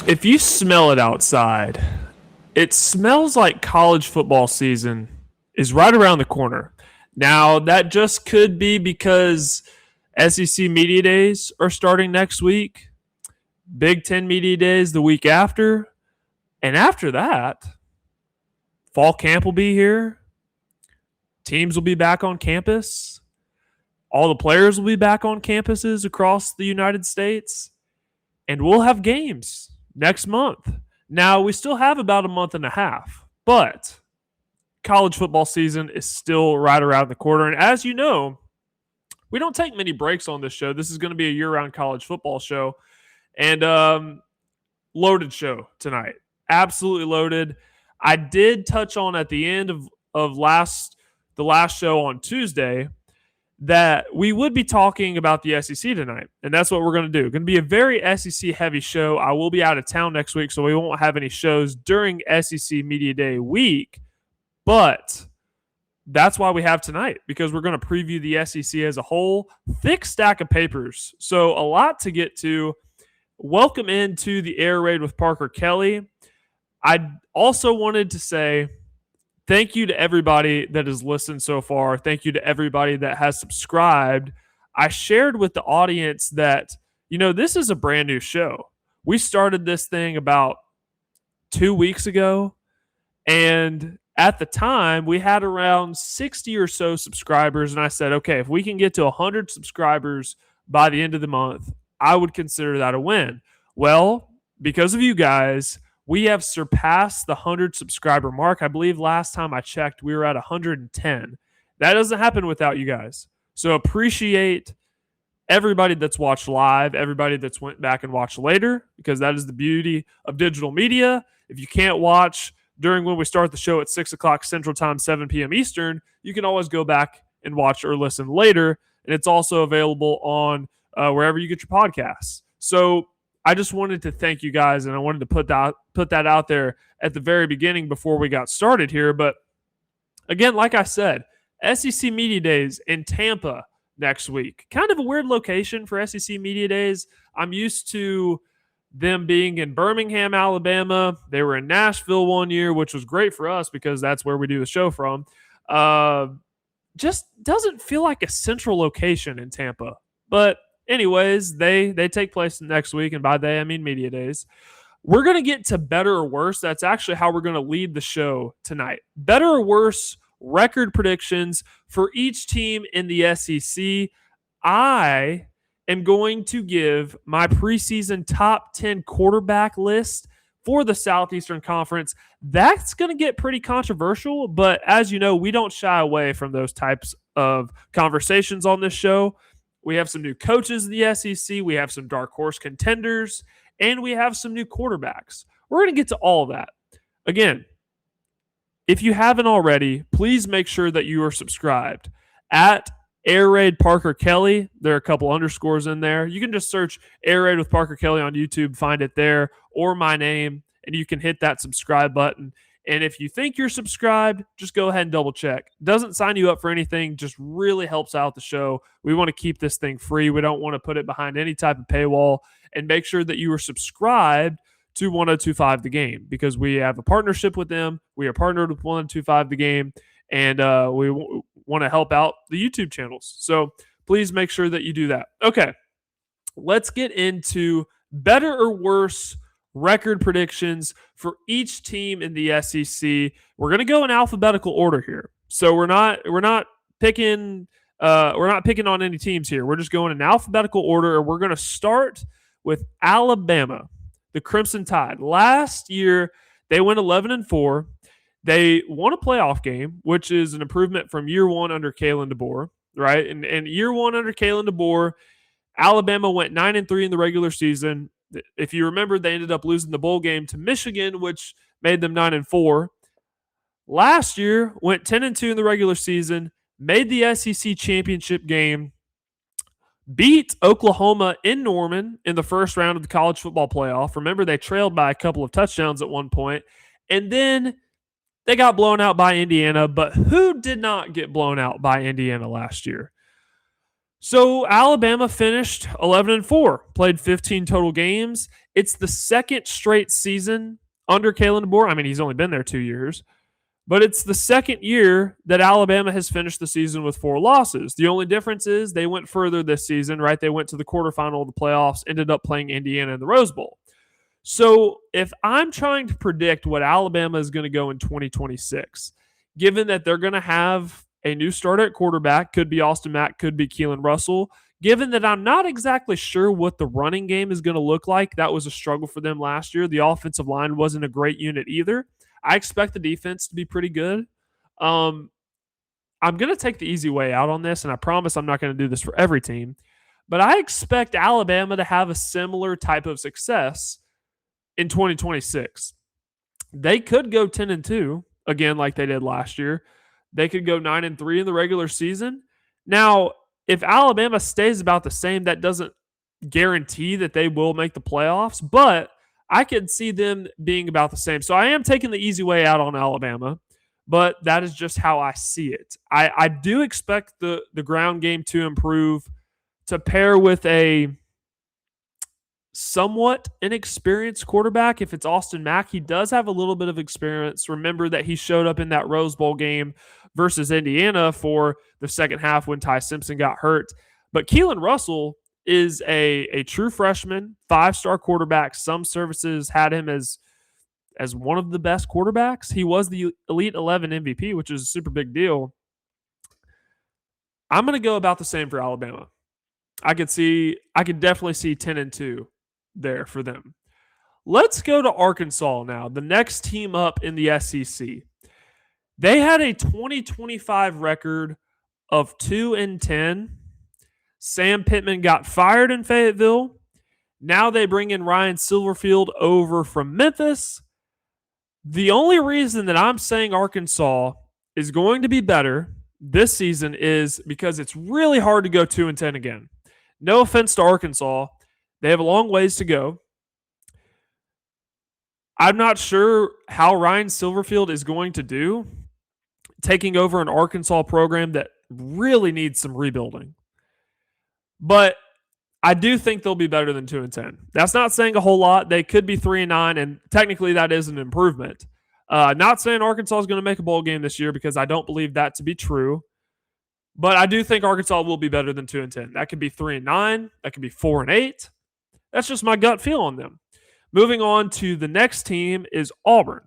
If you smell it outside, it smells like college football season is right around the corner. Now, that just could be because SEC Media Days are starting next week, Big Ten Media Days the week after, and after that, fall camp will be here. Teams will be back on campus. All the players will be back on campuses across the United States, and we'll have games next month. Now, we still have about a month and a half, but college football season is still right around the corner. And as you know, we don't take many breaks on this show. This is going to be a year-round college football show, and loaded show tonight. Absolutely loaded. I did touch on at the end of the last show on Tuesday that we would be talking about the SEC tonight, and that's what we're going to do. Going to be a very SEC-heavy show. I will be out of town next week, so we won't have any shows during SEC Media Day week, but that's why we have tonight, because we're going to preview the SEC as a whole. Thick stack of papers, so a lot to get to. Welcome into the Air Raid with Parker Kelley. I also wanted to say thank you to everybody that has listened so far. Thank you to everybody that has subscribed. I shared with the audience that, this is a brand new show. We started this thing about 2 weeks ago, and at the time, we had around 60 or so subscribers, and I said, okay, if we can get to 100 subscribers by the end of the month, I would consider that a win. Well, because of you guys, we have surpassed the 100 subscriber mark. I believe last time I checked, we were at 110. That doesn't happen without you guys. So appreciate everybody that's watched live, everybody that's went back and watched later, because that is the beauty of digital media. If you can't watch during when we start the show at 6 o'clock Central Time, 7 p.m. Eastern, you can always go back and watch or listen later. And it's also available on wherever you get your podcasts. So I just wanted to thank you guys, and I wanted to put that out there at the very beginning before we got started here. But again, like I said, SEC Media Days in Tampa next week. Kind of a weird location for SEC Media Days. I'm used to them being in Birmingham, Alabama. They were in Nashville one year, which was great for us because that's where we do the show from. Just doesn't feel like a central location in Tampa. But anyways, they take place next week, and by they, I mean Media Days. We're going to get to better or worse. That's actually how we're going to lead the show tonight. Better or worse record predictions for each team in the SEC. I am going to give my preseason top 10 quarterback list for the Southeastern Conference. That's going to get pretty controversial, but as you know, we don't shy away from those types of conversations on this show. We have some new coaches in the SEC. We have some dark horse contenders, and we have some new quarterbacks. We're going to get to all of that. Again, if you haven't already, please make sure that you are subscribed at Air Raid Parker Kelley. There are a couple underscores in there. You can just search Air Raid with Parker Kelley on YouTube, find it there, or my name, and you can hit that subscribe button. And if you think you're subscribed, just go ahead and double check. Doesn't sign you up for anything, just really helps out the show. We want to keep this thing free. We don't want to put it behind any type of paywall. And make sure that you are subscribed to 1025 The Game, because we have a partnership with them. We are partnered with 1025 The Game, and we want to help out the YouTube channels. So please make sure that you do that. Okay, let's get into better or worse record predictions for each team in the SEC. We're going to go in alphabetical order here. So we're not picking on any teams here. We're just going in alphabetical order, and we're going to start with Alabama, the Crimson Tide. Last year, they went 11-4. They won a playoff game, which is an improvement from year one under Kalen DeBoer, right? And year one under Kalen DeBoer, Alabama went 9-3 in the regular season. If you remember, they ended up losing the bowl game to Michigan, which made them 9-4. Last year, went 10-2 in the regular season, made the SEC championship game, beat Oklahoma in Norman in the first round of the college football playoff. Remember, they trailed by a couple of touchdowns at one point. And then they got blown out by Indiana. But who did not get blown out by Indiana last year? So Alabama finished 11-4, played 15 total games. It's the second straight season under Kalen DeBoer. I mean, he's only been there 2 years, but it's the second year that Alabama has finished the season with 4 losses. The only difference is they went further this season, right? They went to the quarterfinal of the playoffs, ended up playing Indiana in the Rose Bowl. So if I'm trying to predict what Alabama is going to go in 2026, given that they're going to have a new starter at quarterback, could be Austin Mack, could be Keelan Russell, given that I'm not exactly sure what the running game is going to look like, that was a struggle for them last year. The offensive line wasn't a great unit either. I expect the defense to be pretty good. I'm going to take the easy way out on this, and I promise I'm not going to do this for every team. But I expect Alabama to have a similar type of success in 2026. They could go 10-2 again, like they did last year. They could go 9-3 in the regular season. Now, if Alabama stays about the same, that doesn't guarantee that they will make the playoffs, but I could see them being about the same. So I am taking the easy way out on Alabama, but that is just how I see it. I do expect the ground game to improve, to pair with a somewhat inexperienced quarterback. If it's Austin Mack, he does have a little bit of experience. Remember that he showed up in that Rose Bowl game versus Indiana for the second half when Ty Simpson got hurt. But Keelan Russell is a true freshman, 5-star quarterback. Some services had him as one of the best quarterbacks. He was the Elite 11 MVP, which is a super big deal. I'm going to go about the same for Alabama. I could definitely see 10-2 there for them. Let's go to Arkansas now, the next team up in the SEC. They had a 2025 record of 2-10. Sam Pittman got fired in Fayetteville. Now they bring in Ryan Silverfield over from Memphis. The only reason that I'm saying Arkansas is going to be better this season is because it's really hard to go 2-10 again. No offense to Arkansas. They have a long ways to go. I'm not sure how Ryan Silverfield is going to do taking over an Arkansas program that really needs some rebuilding. But I do think they'll be better than 2-10. That's not saying a whole lot. They could be 3-9, and technically that is an improvement. Not saying Arkansas is going to make a bowl game this year because I don't believe that to be true. But I do think Arkansas will be better than 2-10. That could be 3-9. That could be 4-8. That's just my gut feel on them. Moving on to the next team is Auburn.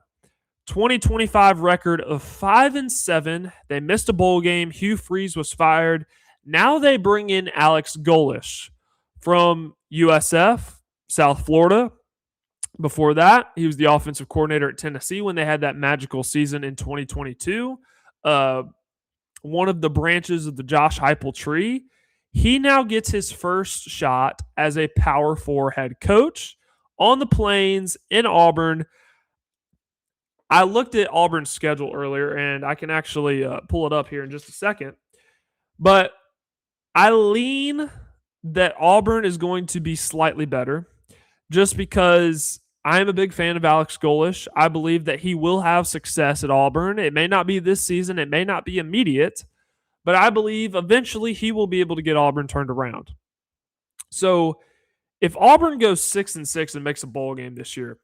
2025 record of 5-7. They missed a bowl game. Hugh Freeze was fired. Now they bring in Alex Golesh from USF, South Florida. Before that, he was the offensive coordinator at Tennessee when they had that magical season in 2022. One of the branches of the Josh Heupel tree. He now gets his first shot as a Power 4 head coach on the Plains in Auburn. I looked at Auburn's schedule earlier, and I can actually pull it up here in just a second. But I lean that Auburn is going to be slightly better just because I am a big fan of Alex Golesh. I believe that he will have success at Auburn. It may not be this season. It may not be immediate. But I believe eventually he will be able to get Auburn turned around. So if Auburn goes 6-6 and makes a bowl game this year,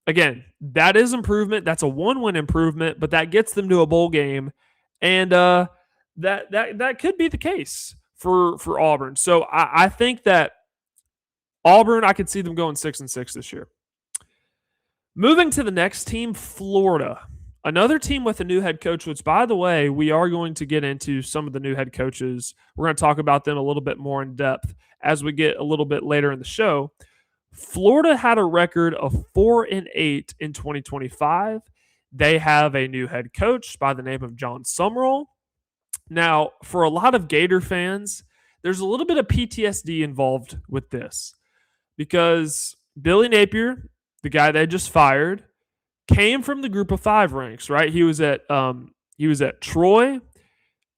again, that is improvement. That's a 1-win improvement, but that gets them to a bowl game. And that could be the case for Auburn. So I think that Auburn, I could see them going 6-6 this year. Moving to the next team, Florida. Another team with a new head coach, which, by the way, we are going to get into some of the new head coaches. We're going to talk about them a little bit more in depth as we get a little bit later in the show. Florida had a record of 4-8 in 2025. They have a new head coach by the name of John Summerall. Now, for a lot of Gator fans, there's a little bit of PTSD involved with this because Billy Napier, the guy they just fired, came from the group of 5 ranks, right? He was at Troy.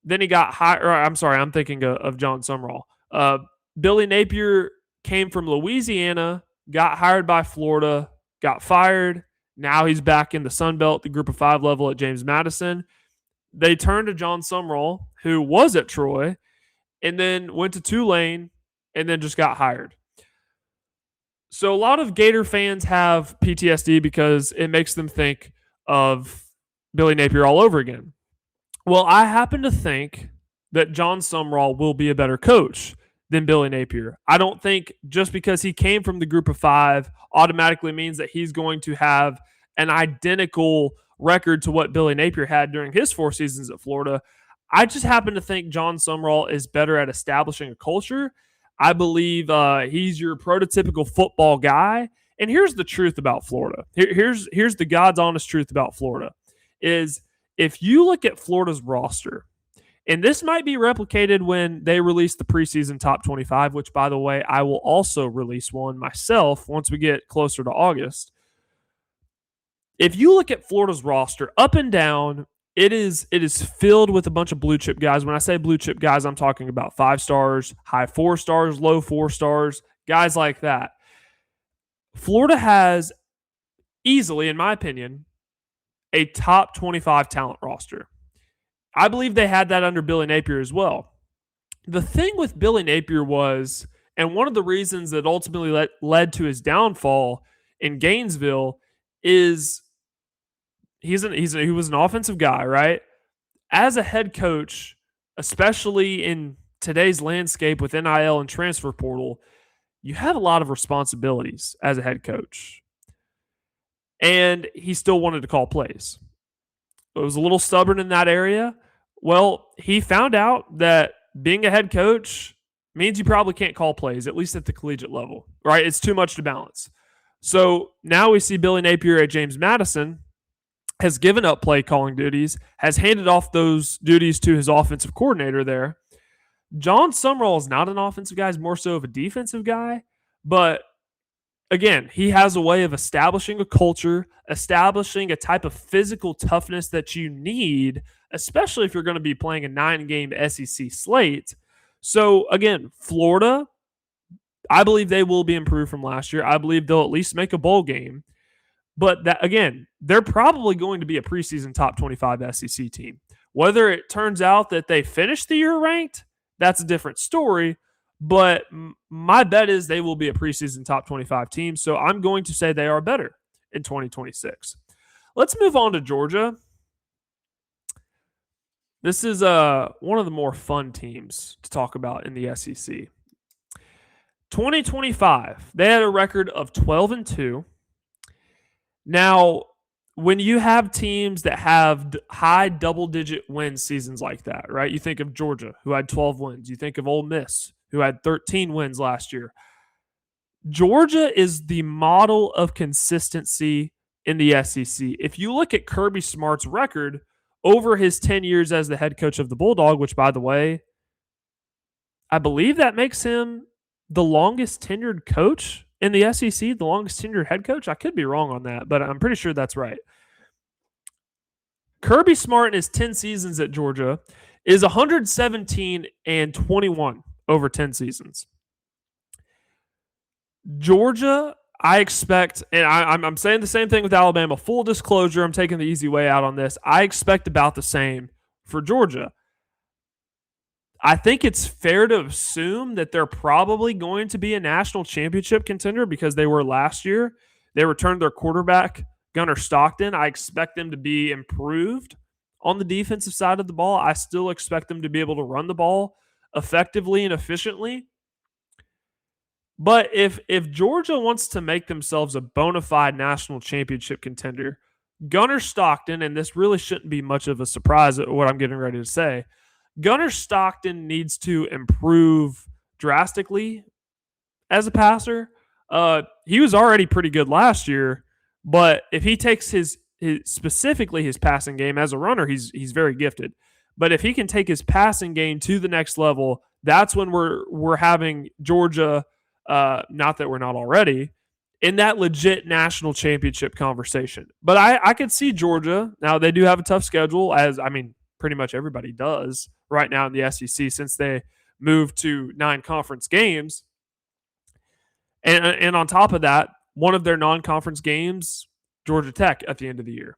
Then he got hired. I'm sorry, I'm thinking of John Summerall. Billy Napier came from Louisiana, got hired by Florida, got fired. Now he's back in the Sun Belt, the group of 5 level at James Madison. They turned to John Summerall, who was at Troy, and then went to Tulane and then just got hired. So a lot of Gator fans have PTSD because it makes them think of Billy Napier all over again. Well, I happen to think that John Sumrall will be a better coach than Billy Napier. I don't think just because he came from the group of five automatically means that he's going to have an identical record to what Billy Napier had during his 4 seasons at Florida. I just happen to think John Sumrall is better at establishing a culture. I believe he's your prototypical football guy. And here's the truth about Florida. Here's the God's honest truth about Florida is if you look at Florida's roster, and this might be replicated when they release the preseason top 25, which, by the way, I will also release one myself once we get closer to August. If you look at Florida's roster up and down, it is filled with a bunch of blue chip guys. When I say blue chip guys, I'm talking about 5 stars, high 4 stars, low 4 stars, guys like that. Florida has easily, in my opinion, a top 25 talent roster. I believe they had that under Billy Napier as well. The thing with Billy Napier was, and one of the reasons that ultimately led to his downfall in Gainesville is he was an offensive guy, right? As a head coach, especially in today's landscape with NIL and transfer portal, you have a lot of responsibilities as a head coach. And he still wanted to call plays. It was a little stubborn in that area. Well, he found out that being a head coach means you probably can't call plays, at least at the collegiate level, right? It's too much to balance. So now we see Billy Napier at James Madison has given up play calling duties, has handed off those duties to his offensive coordinator there. John Sumrall is not an offensive guy, he's more so of a defensive guy. But again, he has a way of establishing a culture, establishing a type of physical toughness that you need, especially if you're going to be playing a 9-game SEC slate. So again, Florida, I believe they will be improved from last year. I believe they'll at least make a bowl game. But that again, they're probably going to be a preseason top 25 SEC team. Whether it turns out that they finish the year ranked, that's a different story. But my bet is they will be a preseason top 25 team. So I'm going to say they are better in 2026. Let's move on to Georgia. This is one of the more fun teams to talk about in the SEC. 2025, they had a record of 12-2. Now, when you have teams that have high double-digit win seasons like that, right? You think of Georgia, who had 12 wins. You think of Ole Miss, who had 13 wins last year. Georgia is the model of consistency in the SEC. If you look at Kirby Smart's record over his 10 years as the head coach of the Bulldog, which, by the way, I believe that makes him the longest tenured coach in the SEC, the longest tenured head coach. I could be wrong on that, but I'm pretty sure that's right. Kirby Smart in his 10 seasons at Georgia is 117-21 over 10 seasons. Georgia, I expect, and I'm saying the same thing with Alabama. Full disclosure, I'm taking the easy way out on this. I expect about the same for Georgia. I think it's fair to assume that they're probably going to be a national championship contender because they were last year. They returned their quarterback, Gunnar Stockton. I expect them to be improved on the defensive side of the ball. I still expect them to be able to run the ball effectively and efficiently. But if Georgia wants to make themselves a bona fide national championship contender, Gunnar Stockton, and this really shouldn't be much of a surprise at what I'm getting ready to say, Gunnar Stockton needs to improve drastically as a passer. He was already pretty good last year, but if he takes his specifically his passing game as a runner, he's very gifted. But if he can take his passing game to the next level, that's when we're having Georgia, not that we're not already, in that legit national championship conversation. But I could see Georgia. Now, they do have a tough schedule, as pretty much everybody does right now in the SEC since they moved to 9 conference games. And on top of that, one of their non-conference games, Georgia Tech at the end of the year.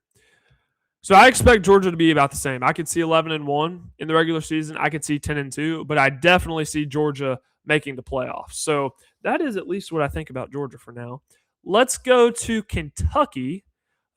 So I expect Georgia to be about the same. I could see 11-1 in the regular season. I could see 10-2, but I definitely see Georgia making the playoffs. So that is at least what I think about Georgia for now. Let's go to Kentucky,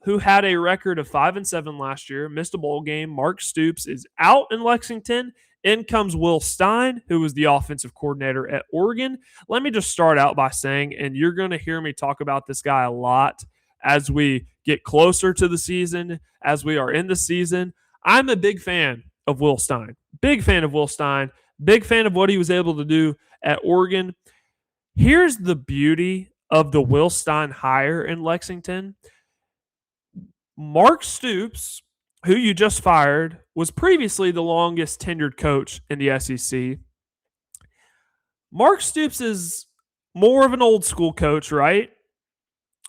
who had a record of 5-7 last year, missed a bowl game. Mark Stoops is out in Lexington. In comes Will Stein, who was the offensive coordinator at Oregon. Let me just start out by saying, and you're going to hear me talk about this guy a lot as we get closer to the season, as we are in the season. I'm a big fan of Will Stein. Big fan of Will Stein. Big fan of what he was able to do at Oregon. Here's the beauty of the Will Stein hire in Lexington. Mark Stoops, who you just fired, was previously the longest tenured coach in the SEC. Mark Stoops is more of an old school coach, right?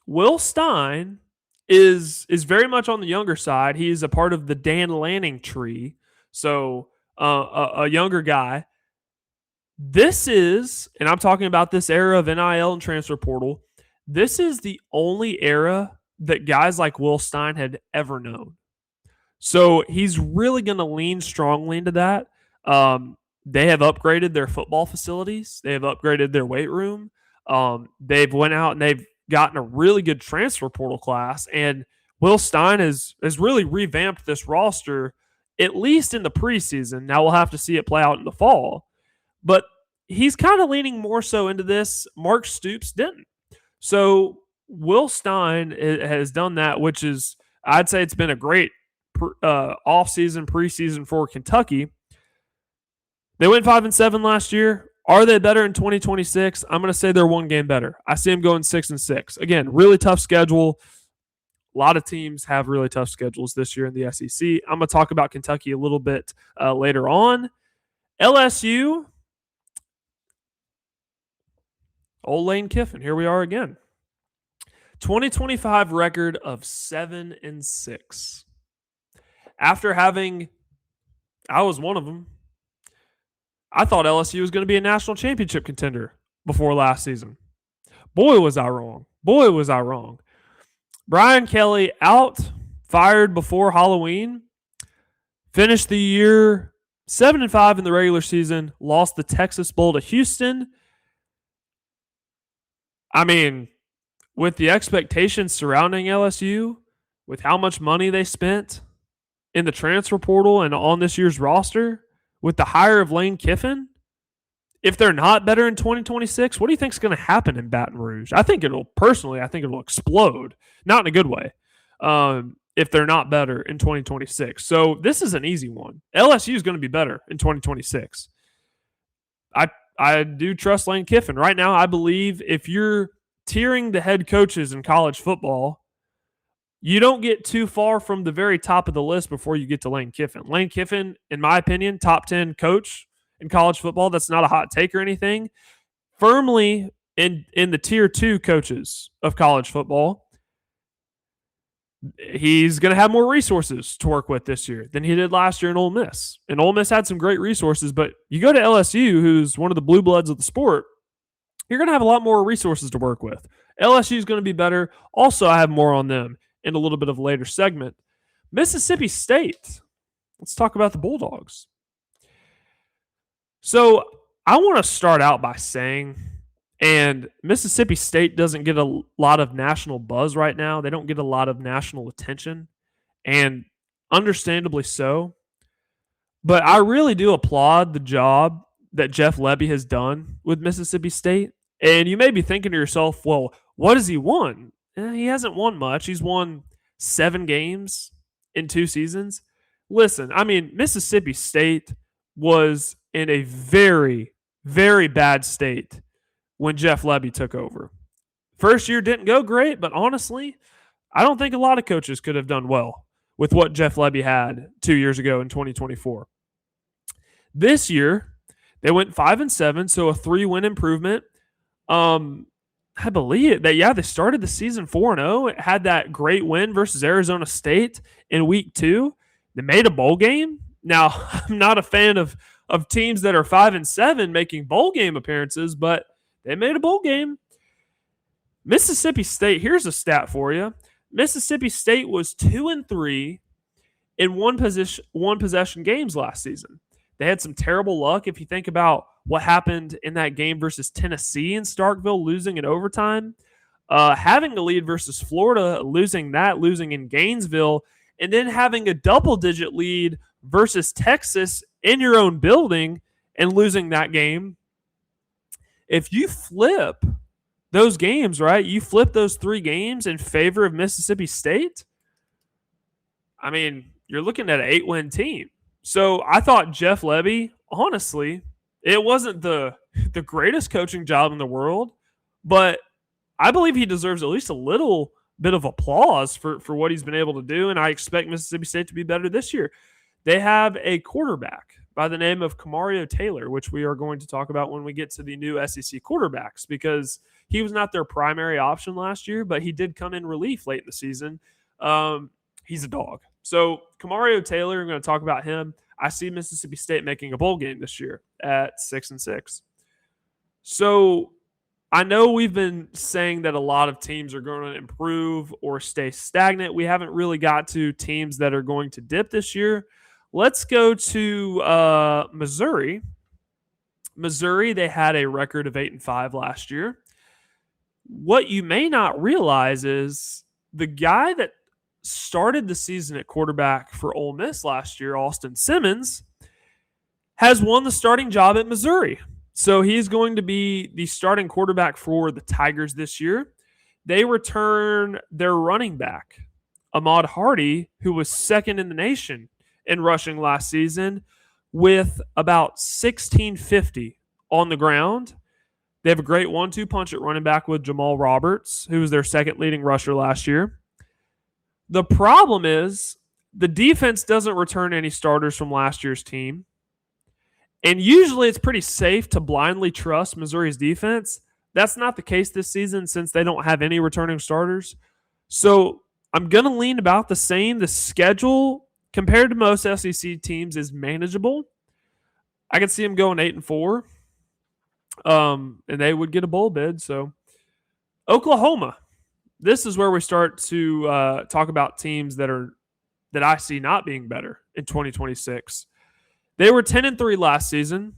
Will Stein is very much on the younger side. He is a part of the Dan Lanning tree, so a younger guy. This is, and I'm talking about this era of NIL and transfer portal, this is the only era that guys like Will Stein had ever known. So he's really going to lean strongly into that. They have upgraded their football facilities. They have upgraded their weight room. They've went out and they've gotten a really good transfer portal class. And Will Stein has really revamped this roster, at least in the preseason. Now we'll have to see it play out in the fall. But he's kind of leaning more so into this. Mark Stoops didn't. So Will Stein has done that, which is, I'd say it's been a great off-season, preseason for Kentucky. They went 5-7 last year. Are they better in 2026? I'm going to say they're one game better. I see them going 6-6. Again, really tough schedule. A lot of teams have really tough schedules this year in the SEC. I'm going to talk about Kentucky a little bit later on. LSU, old Lane Kiffin. Here we are again. 2025 record of 7-6. After having, I was one of them. I thought LSU was going to be a national championship contender before last season. Boy, was I wrong. Boy, was I wrong. Brian Kelley out, fired before Halloween. Finished the year 7-5 in the regular season. Lost the Texas Bowl to Houston. I mean, with the expectations surrounding LSU, with how much money they spent in the transfer portal and on this year's roster, with the hire of Lane Kiffin, if they're not better in 2026, what do you think is going to happen in Baton Rouge? I think it'll explode, not in a good way, if they're not better in 2026. So this is an easy one. LSU is going to be better in 2026. I do trust Lane Kiffin. Right now, I believe if you're tiering the head coaches in college football, you don't get too far from the very top of the list before you get to Lane Kiffin. Lane Kiffin, in my opinion, top 10 coach in college football. That's not a hot take or anything. Firmly in the tier 2 coaches of college football. He's going to have more resources to work with this year than he did last year in Ole Miss. And Ole Miss had some great resources, but you go to LSU, who's one of the blue bloods of the sport, you're going to have a lot more resources to work with. LSU is going to be better. Also, I have more on them in a little bit of a later segment. Mississippi State. Let's talk about the Bulldogs. So I want to start out by saying, and Mississippi State doesn't get a lot of national buzz right now. They don't get a lot of national attention, and understandably so. But I really do applaud the job that Jeff Lebby has done with Mississippi State. And you may be thinking to yourself, well, what has he won? He hasn't won much. He's won 7 games in 2 seasons. Listen, I mean, Mississippi State was in a very, very bad state when Jeff Lebby took over. First year didn't go great, but honestly, I don't think a lot of coaches could have done well with what Jeff Lebby had 2 years ago in 2024. This year, they went 5-7, so a 3-win improvement. I believe that, they started the season 4-0. It had that great win versus Arizona State in week 2. They made a bowl game. Now, I'm not a fan of teams that are 5-7 making bowl game appearances, but they made a bowl game. Mississippi State, here's a stat for you. Mississippi State was 2-3 in one possession games last season. They had some terrible luck. If you think about what happened in that game versus Tennessee in Starkville, losing in overtime, having a lead versus Florida, losing in Gainesville, and then having a double-digit lead versus Texas in your own building and losing that game. If you flip those games, right, you flip those 3 games in favor of Mississippi State, I mean, you're looking at an 8-win team. So I thought Jeff Lebby, honestly, it wasn't the greatest coaching job in the world, but I believe he deserves at least a little bit of applause for what he's been able to do, and I expect Mississippi State to be better this year. They have a quarterback by the name of Camario Taylor, which we are going to talk about when we get to the new SEC quarterbacks, because he was not their primary option last year, but he did come in relief late in the season. He's a dog. So Camario Taylor, I'm going to talk about him. I see Mississippi State making a bowl game this year at 6-6. So I know we've been saying that a lot of teams are going to improve or stay stagnant. We haven't really got to teams that are going to dip this year. Let's go to Missouri. Missouri, they had a record of 8-5 last year. What you may not realize is the guy that started the season at quarterback for Ole Miss last year, Austin Simmons, has won the starting job at Missouri. So he's going to be the starting quarterback for the Tigers this year. They return their running back, Ahmad Hardy, who was second in the nation in rushing last season, with about 1650 on the ground. They have a great 1-2 punch at running back with Jamal Roberts, who was their second leading rusher last year. The problem is the defense doesn't return any starters from last year's team. And usually it's pretty safe to blindly trust Missouri's defense. That's not the case this season since they don't have any returning starters. So I'm going to lean about the same. The schedule, compared to most SEC teams, is manageable. I could see them going 8-4. And they would get a bowl bid. So Oklahoma. This is where we start to talk about teams that I see not being better in 2026. They were 10-3 last season.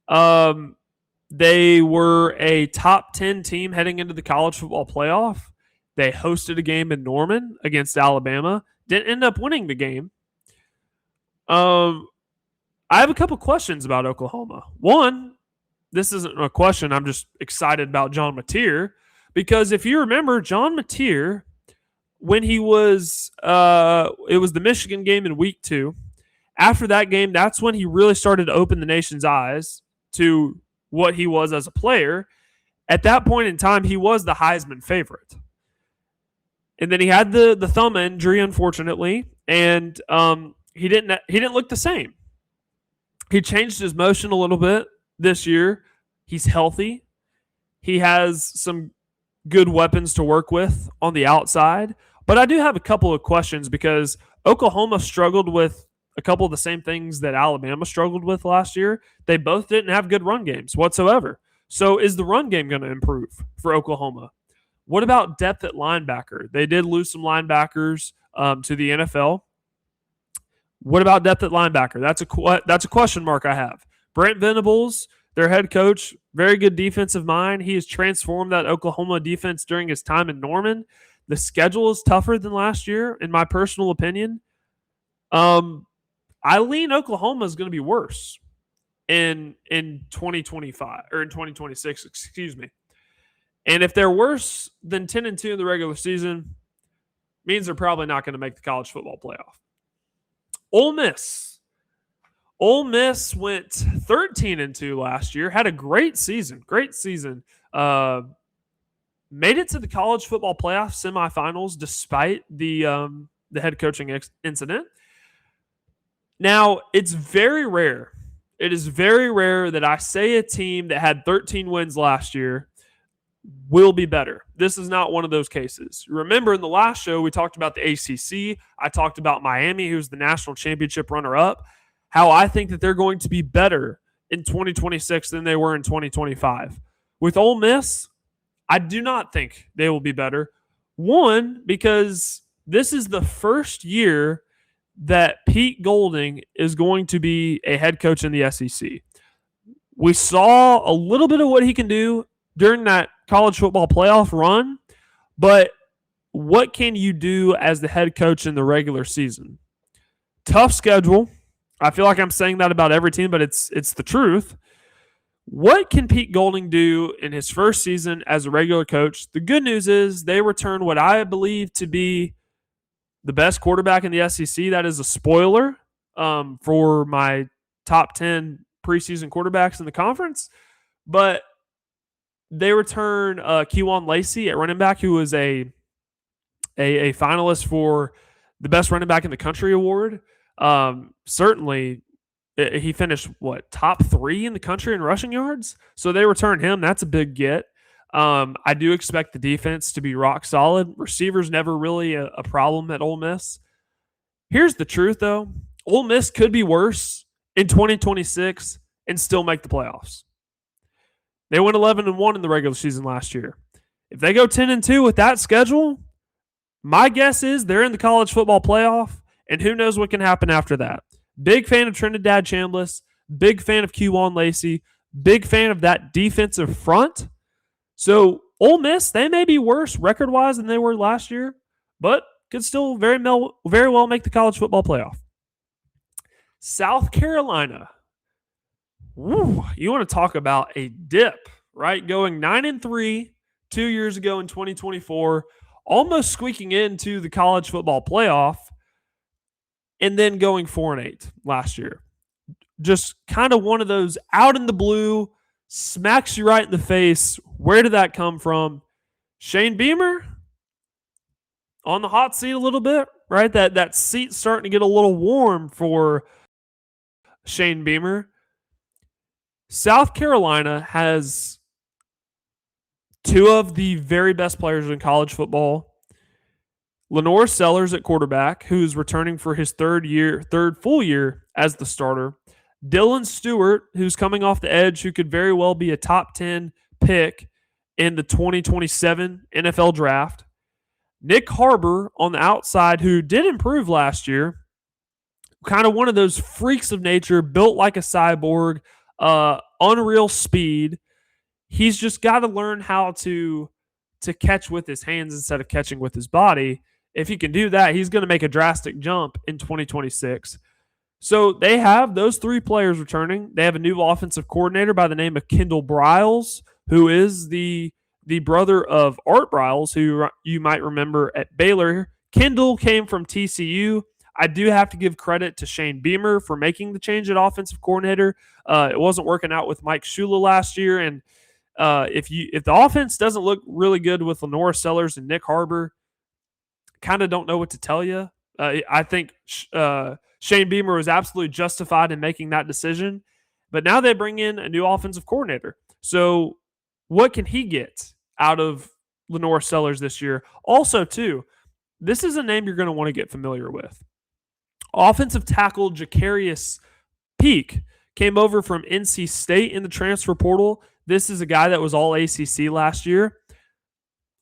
They were a top 10 team heading into the college football playoff. They hosted a game in Norman against Alabama. Didn't end up winning the game. I have a couple questions about Oklahoma. One, this isn't a question. I'm just excited about John Mateer. Because if you remember, John Mateer, when he was it was the Michigan game in week 2. After that game, that's when he really started to open the nation's eyes to what he was as a player. At that point in time, he was the Heisman favorite. And then he had the thumb injury, unfortunately, and he didn't look the same. He changed his motion a little bit this year. He's healthy. He has some good weapons to work with on the outside. But I do have a couple of questions because Oklahoma struggled with a couple of the same things that Alabama struggled with last year. They both didn't have good run games whatsoever. So is the run game going to improve for Oklahoma? What about depth at linebacker? They did lose some linebackers to the NFL. What about depth at linebacker? That's a question mark I have. Brent Venables, their head coach, very good defensive mind. He has transformed that Oklahoma defense during his time in Norman. The schedule is tougher than last year, in my personal opinion. I lean Oklahoma is going to be worse in 2025 or in 2026, excuse me. And if they're worse than 10-2 in the regular season, means they're probably not going to make the college football playoff. Ole Miss. Ole Miss went 13-2 last year, had a great season. Made it to the college football playoff semifinals despite the head coaching incident. Now, it's very rare. It is very rare that I say a team that had 13 wins last year will be better. This is not one of those cases. Remember, in the last show, we talked about the ACC. I talked about Miami, who's the national championship runner-up, how I think that they're going to be better in 2026 than they were in 2025. With Ole Miss, I do not think they will be better. One, because this is the first year that Pete Golding is going to be a head coach in the SEC. We saw a little bit of what he can do during that college football playoff run, but what can you do as the head coach in the regular season? Tough schedule. I feel like I'm saying that about every team, but it's the truth. What can Pete Golding do in his first season as a regular coach? The good news is they return what I believe to be the best quarterback in the SEC. That is a spoiler for my top 10 preseason quarterbacks in the conference. But they return Kewan Lacey at running back, who was a finalist for the best running back in the country award. Certainly, he finished top 3 in the country in rushing yards. So they return him. That's a big get. I do expect the defense to be rock solid. Receivers never really a problem at Ole Miss. Here's the truth, though. Ole Miss could be worse in 2026 and still make the playoffs. They went 11-1 in the regular season last year. If they go 10-2 with that schedule, my guess is they're in the college football playoff, and who knows what can happen after that. Big fan of Trinidad Chambliss, big fan of Kewan Lacey, big fan of that defensive front. So Ole Miss, they may be worse record-wise than they were last year, but could still very well make the college football playoff. South Carolina. Woo, you want to talk about a dip, right? Going 9-3 2 years ago in 2024, almost squeaking into the college football playoff, and then going 4-8 last year. Just kind of one of those out in the blue, smacks you right in the face. Where did that come from? Shane Beamer on the hot seat a little bit, right? That seat's starting to get a little warm for Shane Beamer. South Carolina has 2 of the very best players in college football. Lenore Sellers at quarterback, who's returning for his third full year as the starter. Dylan Stewart, who's coming off the edge, who could very well be a top 10 pick in the 2027 NFL draft. Nick Harbor on the outside, who did improve last year. Kind of one of those freaks of nature, built like a cyborg, unreal speed. He's just got to learn how to catch with his hands instead of catching with his body. If he can do that, he's going to make a drastic jump in 2026. So they have those 3 players returning. They have a new offensive coordinator by the name of Kendall Briles, who is the brother of Art Briles, who you might remember at Baylor. Kendall came from TCU. I do have to give credit to Shane Beamer for making the change at offensive coordinator. It wasn't working out with Mike Shula last year, and if the offense doesn't look really good with Lenore Sellers and Nick Harbor, kind of don't know what to tell you. I think Shane Beamer was absolutely justified in making that decision, but now they bring in a new offensive coordinator. So what can he get out of Lenore Sellers this year? Also, too, this is a name you're going to want to get familiar with. Offensive tackle Jacarius Peak came over from NC State in the transfer portal. This is a guy that was all ACC last year.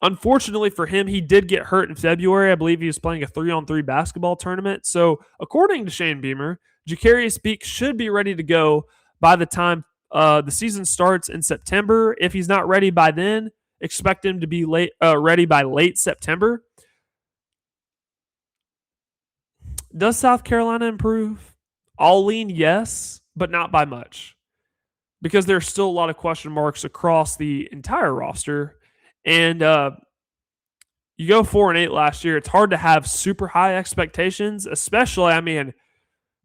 Unfortunately for him, he did get hurt in February. I believe he was playing a 3-on-3 basketball tournament. So according to Shane Beamer, Jacarius Peak should be ready to go by the time the season starts in September. If he's not ready by then, expect him to be ready by late September. Does South Carolina improve? I'll lean yes, but not by much, because there's still a lot of question marks across the entire roster. And you go 4-8 last year. It's hard to have super high expectations, especially,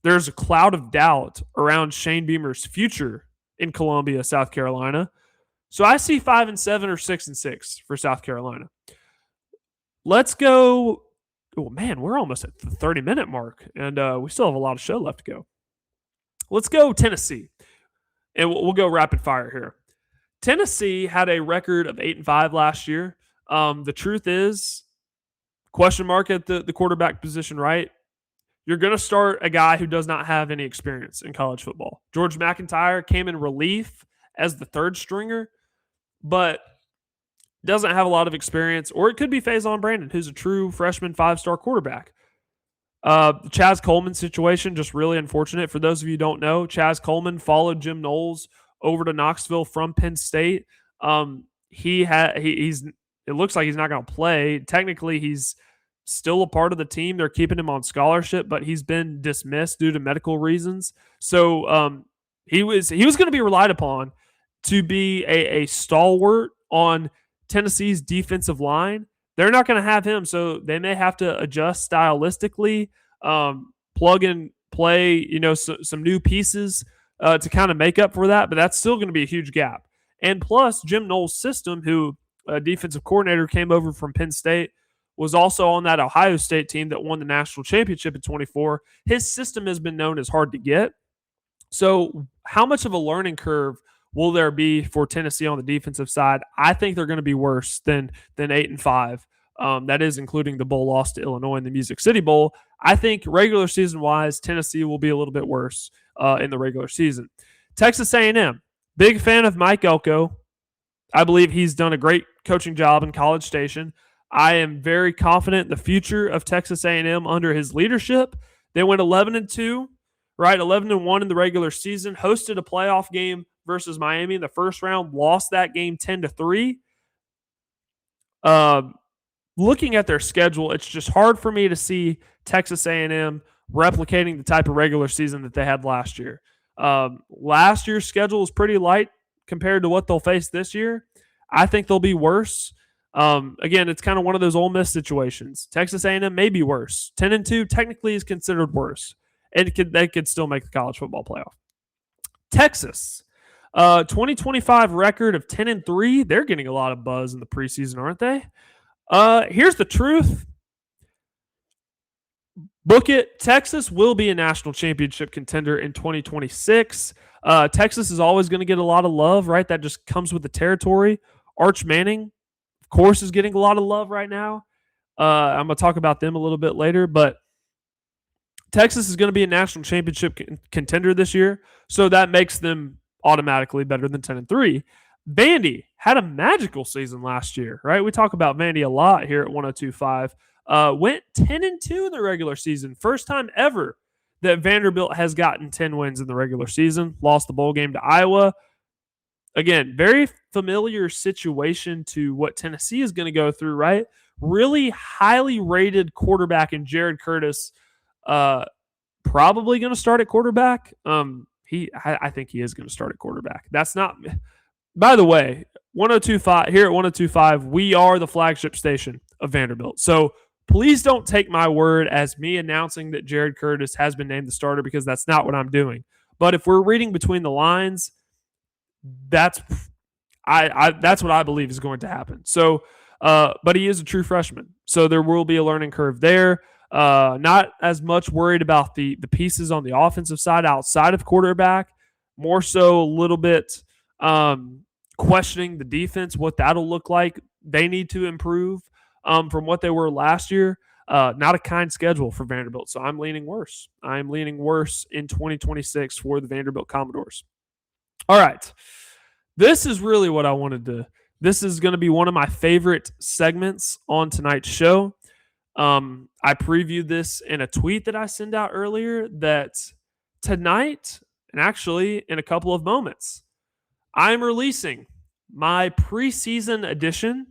there's a cloud of doubt around Shane Beamer's future in Columbia, South Carolina. So I see 5-7 or 6-6 for South Carolina. Let's go. Oh, man, we're almost at the 30-minute mark, and we still have a lot of show left to go. Let's go Tennessee, and we'll go rapid fire here. Tennessee had a record of 8-5 last year. The truth is, question mark at the quarterback position, right? You're going to start a guy who does not have any experience in college football. George McIntyre came in relief as the third stringer, but doesn't have a lot of experience. Or it could be Faison Brandon, who's a true freshman 5-star quarterback. Chaz Coleman situation, just really unfortunate. For those of you who don't know, Chaz Coleman followed Jim Knowles over to Knoxville from Penn State. He's it looks like he's not going to play. Technically, he's still a part of the team. They're keeping him on scholarship, but he's been dismissed due to medical reasons. So he was going to be relied upon to be a stalwart on Tennessee's defensive line. They're not going to have him, so they may have to adjust stylistically, plug and play, some new pieces to kind of make up for that. But that's still going to be a huge gap. And plus, Jim Knowles' system, who a defensive coordinator came over from Penn State, was also on that Ohio State team that won the national championship in 24. His system has been known as hard to get. So, how much of a learning curve will there be for Tennessee on the defensive side? I think they're going to be worse than 8-5. That is including the bowl loss to Illinois in the Music City Bowl. I think regular season wise, Tennessee will be a little bit worse in the regular season. Texas A&M, big fan of Mike Elko. I believe he's done a great coaching job in College Station. I am very confident in the future of Texas A&M under his leadership. They went 11-2, right? 11-1 in the regular season. Hosted a playoff game versus Miami in the first round. Lost that game 10-3. Looking at their schedule, it's just hard for me to see Texas A&M replicating the type of regular season that they had last year. Last year's schedule was pretty light compared to what they'll face this year. I think they'll be worse. Again, it's kind of one of those Ole Miss situations. Texas A&M may be worse. 10-2 technically is considered worse, and they could still make the college football playoff. Texas, 2025 record of 10-3. They're getting a lot of buzz in the preseason, aren't they? Here's the truth. Book it. Texas will be a national championship contender in 2026. Texas is always going to get a lot of love, right? That just comes with the territory. Arch Manning, of course, is getting a lot of love right now. I'm going to talk about them a little bit later, but Texas is going to be a national championship contender this year, so that makes them automatically better than 10-3. Vandy had a magical season last year, right? We talk about Vandy a lot here at 102.5. Went 10-2 in the regular season. First time ever that Vanderbilt has gotten 10 wins in the regular season. Lost the bowl game to Iowa. Again, very familiar situation to what Tennessee is going to go through, right? Really highly rated quarterback in Jared Curtis. Probably going to start at quarterback. I think he is going to start at quarterback. That's not. By the way, 102.5 here at 102.5, we are the flagship station of Vanderbilt. So please don't take my word as me announcing that Jared Curtis has been named the starter, because that's not what I'm doing. But if we're reading between the lines, that's what I believe is going to happen. So, but he is a true freshman, so there will be a learning curve there. Not as much worried about the pieces on the offensive side outside of quarterback. More so a little bit questioning the defense, what that'll look like. They need to improve from what they were last year. Not a kind schedule for Vanderbilt, so I'm leaning worse. I'm leaning worse in 2026 for the Vanderbilt Commodores. All right. This is really what I wanted to. This is going to be one of my favorite segments on tonight's show. I previewed this in a tweet that I sent out earlier, that tonight, and actually in a couple of moments, I'm releasing my preseason edition.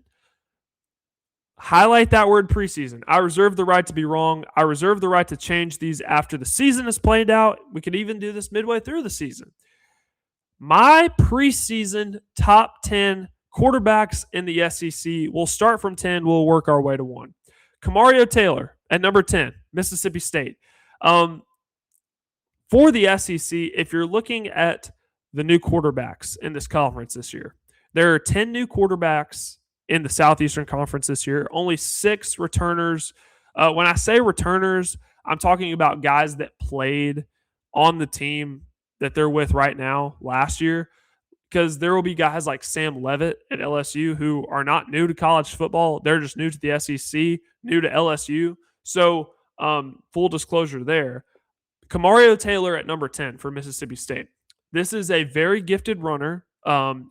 Highlight that word, preseason. I reserve the right to be wrong. I reserve the right to change these after the season is played out. We could even do this midway through the season. My preseason top 10 quarterbacks in the SEC. We'll start from 10. We'll work our way to 1. Kamario Taylor at number 10, Mississippi State. For the SEC, if you're looking at the new quarterbacks in this conference this year, there are 10 new quarterbacks in the Southeastern Conference this year. Only 6 returners. When I say returners, I'm talking about guys that played on the team that they're with right now last year, because there will be guys like Sam Levitt at LSU who are not new to college football. They're just new to the SEC, new to LSU. So full disclosure there. Kamario Taylor at number 10 for Mississippi State. This is a very gifted runner.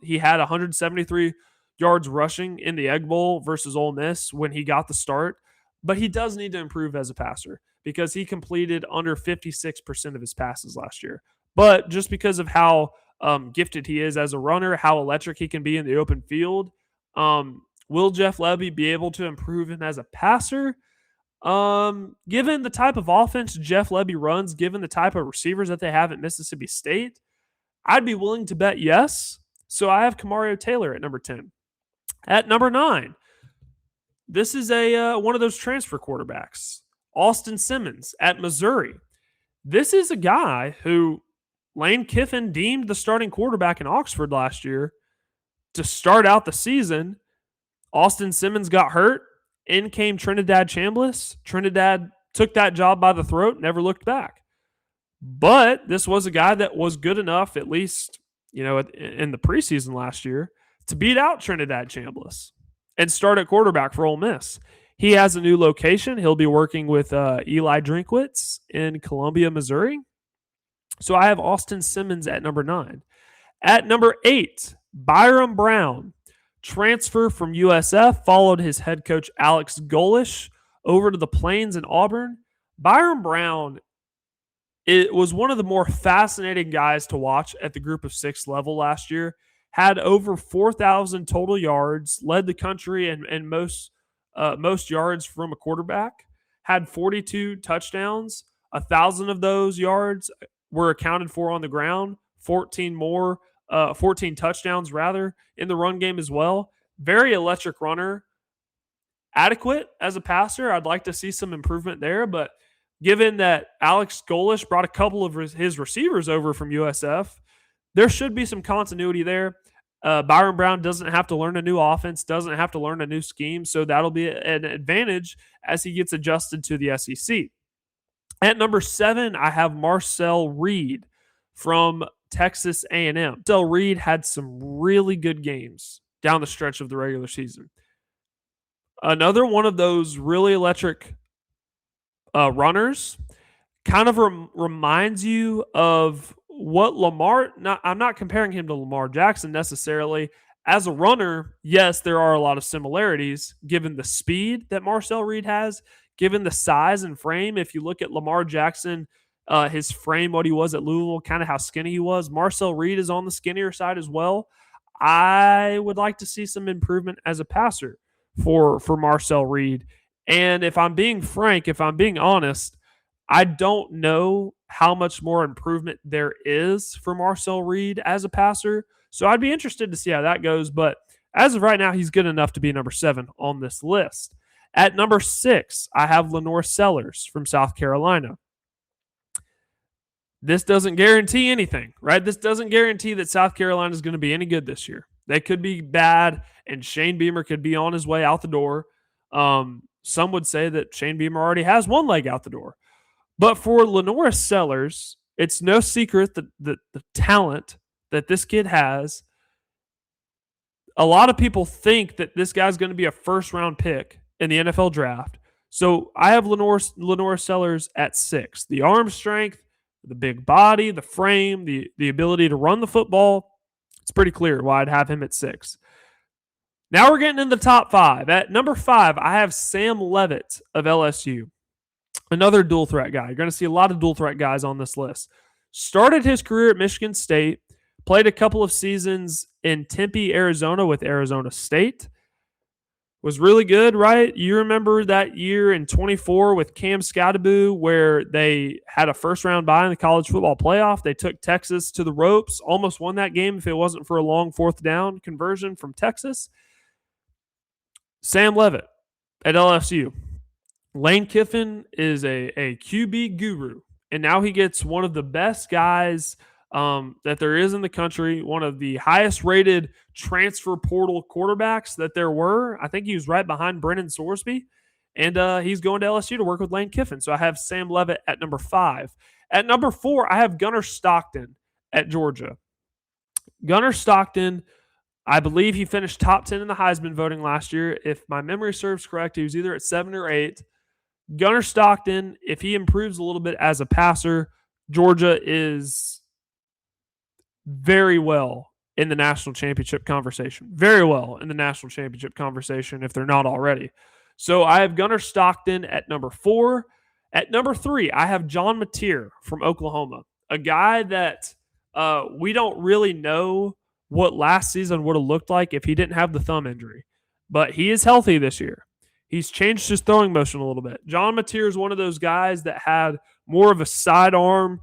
He had 173 yards rushing in the Egg Bowl versus Ole Miss when he got the start, but he does need to improve as a passer, because he completed under 56% of his passes last year. But just because of how gifted he is as a runner, how electric he can be in the open field, will Jeff Lebby be able to improve him as a passer? Given the type of offense Jeff Lebby runs, given the type of receivers that they have at Mississippi State, I'd be willing to bet yes. So I have Kamario Taylor at number 10. At number 9, this is one of those transfer quarterbacks, Austin Simmons at Missouri. This is a guy who Lane Kiffin deemed the starting quarterback in Oxford last year to start out the season. Austin Simmons got hurt. In came Trinidad Chambliss. Trinidad took that job by the throat, never looked back. But this was a guy that was good enough, at least, in the preseason last year, to beat out Trinidad Chambliss and start at quarterback for Ole Miss. He has a new location. He'll be working with Eli Drinkwitz in Columbia, Missouri. So I have Austin Simmons at number 9. At number 8, Byram Brown. Transfer from USF, followed his head coach Alex Golish over to the Plains in Auburn. Byram Brown, it was one of the more fascinating guys to watch at the group of 6 level last year. Had over 4,000 total yards, led the country in most yards from a quarterback. Had 42 touchdowns. 1,000 of those yards were accounted for on the ground. 14 touchdowns rather in the run game as well. Very electric runner. Adequate as a passer. I'd like to see some improvement there, but given that Alex Golish brought a couple of his receivers over from USF, there should be some continuity there. Byron Brown doesn't have to learn a new offense, doesn't have to learn a new scheme, so that'll be an advantage as he gets adjusted to the SEC. At number 7, I have Marcel Reed from Texas A&M. Marcel Reed had some really good games down the stretch of the regular season. Another one of those really electric runners, kind of reminds you of what Lamar, I'm not comparing him to Lamar Jackson necessarily. As a runner, yes, there are a lot of similarities given the speed that Marcel Reed has, given the size and frame. If you look at Lamar Jackson, his frame, what he was at Louisville, kind of how skinny he was. Marcel Reed is on the skinnier side as well. I would like to see some improvement as a passer for Marcel Reed. And if I'm being frank, if I'm being honest, I don't know how much more improvement there is for Marcel Reed as a passer. So I'd be interested to see how that goes. But as of right now, he's good enough to be number 7 on this list. At number 6, I have Lenore Sellers from South Carolina. This doesn't guarantee anything, right? This doesn't guarantee that South Carolina is going to be any good this year. They could be bad, and Shane Beamer could be on his way out the door. Some would say that Shane Beamer already has one leg out the door. But for Lenore Sellers, it's no secret that the talent that this kid has, a lot of people think that this guy's going to be a first-round pick in the NFL draft. So I have Lenore Sellers at 6. The arm strength, the big body, the frame, the ability to run the football, it's pretty clear why I'd have him at 6. Now we're getting in the top 5. At number 5, I have Sam Leavitt of LSU. Another dual threat guy. You're going to see a lot of dual threat guys on this list. Started his career at Michigan State, played a couple of seasons in Tempe, Arizona with Arizona State. Was really good, right? You remember that year in 24 with Cam Skattebo where they had a first-round bye in the college football playoff. They took Texas to the ropes, almost won that game if it wasn't for a long fourth down conversion from Texas. Sam Leavitt at LSU. Lane Kiffin is a QB guru, and now he gets one of the best guys that there is in the country, one of the highest-rated transfer portal quarterbacks that there were. I think he was right behind Brennan Sorsby, and he's going to LSU to work with Lane Kiffin. So I have Sam Leavitt at number 5. At number 4, I have Gunnar Stockton at Georgia. Gunnar Stockton, I believe he finished top 10 in the Heisman voting last year. If my memory serves correct, he was either at 7 or 8. Gunnar Stockton, if he improves a little bit as a passer, Georgia is very well in the national championship conversation. Very well in the national championship conversation if they're not already. So I have Gunnar Stockton at number 4. At number 3, I have John Mateer from Oklahoma, a guy that we don't really know what last season would have looked like if he didn't have the thumb injury. But he is healthy this year. He's changed his throwing motion a little bit. John Mateer is one of those guys that had more of a sidearm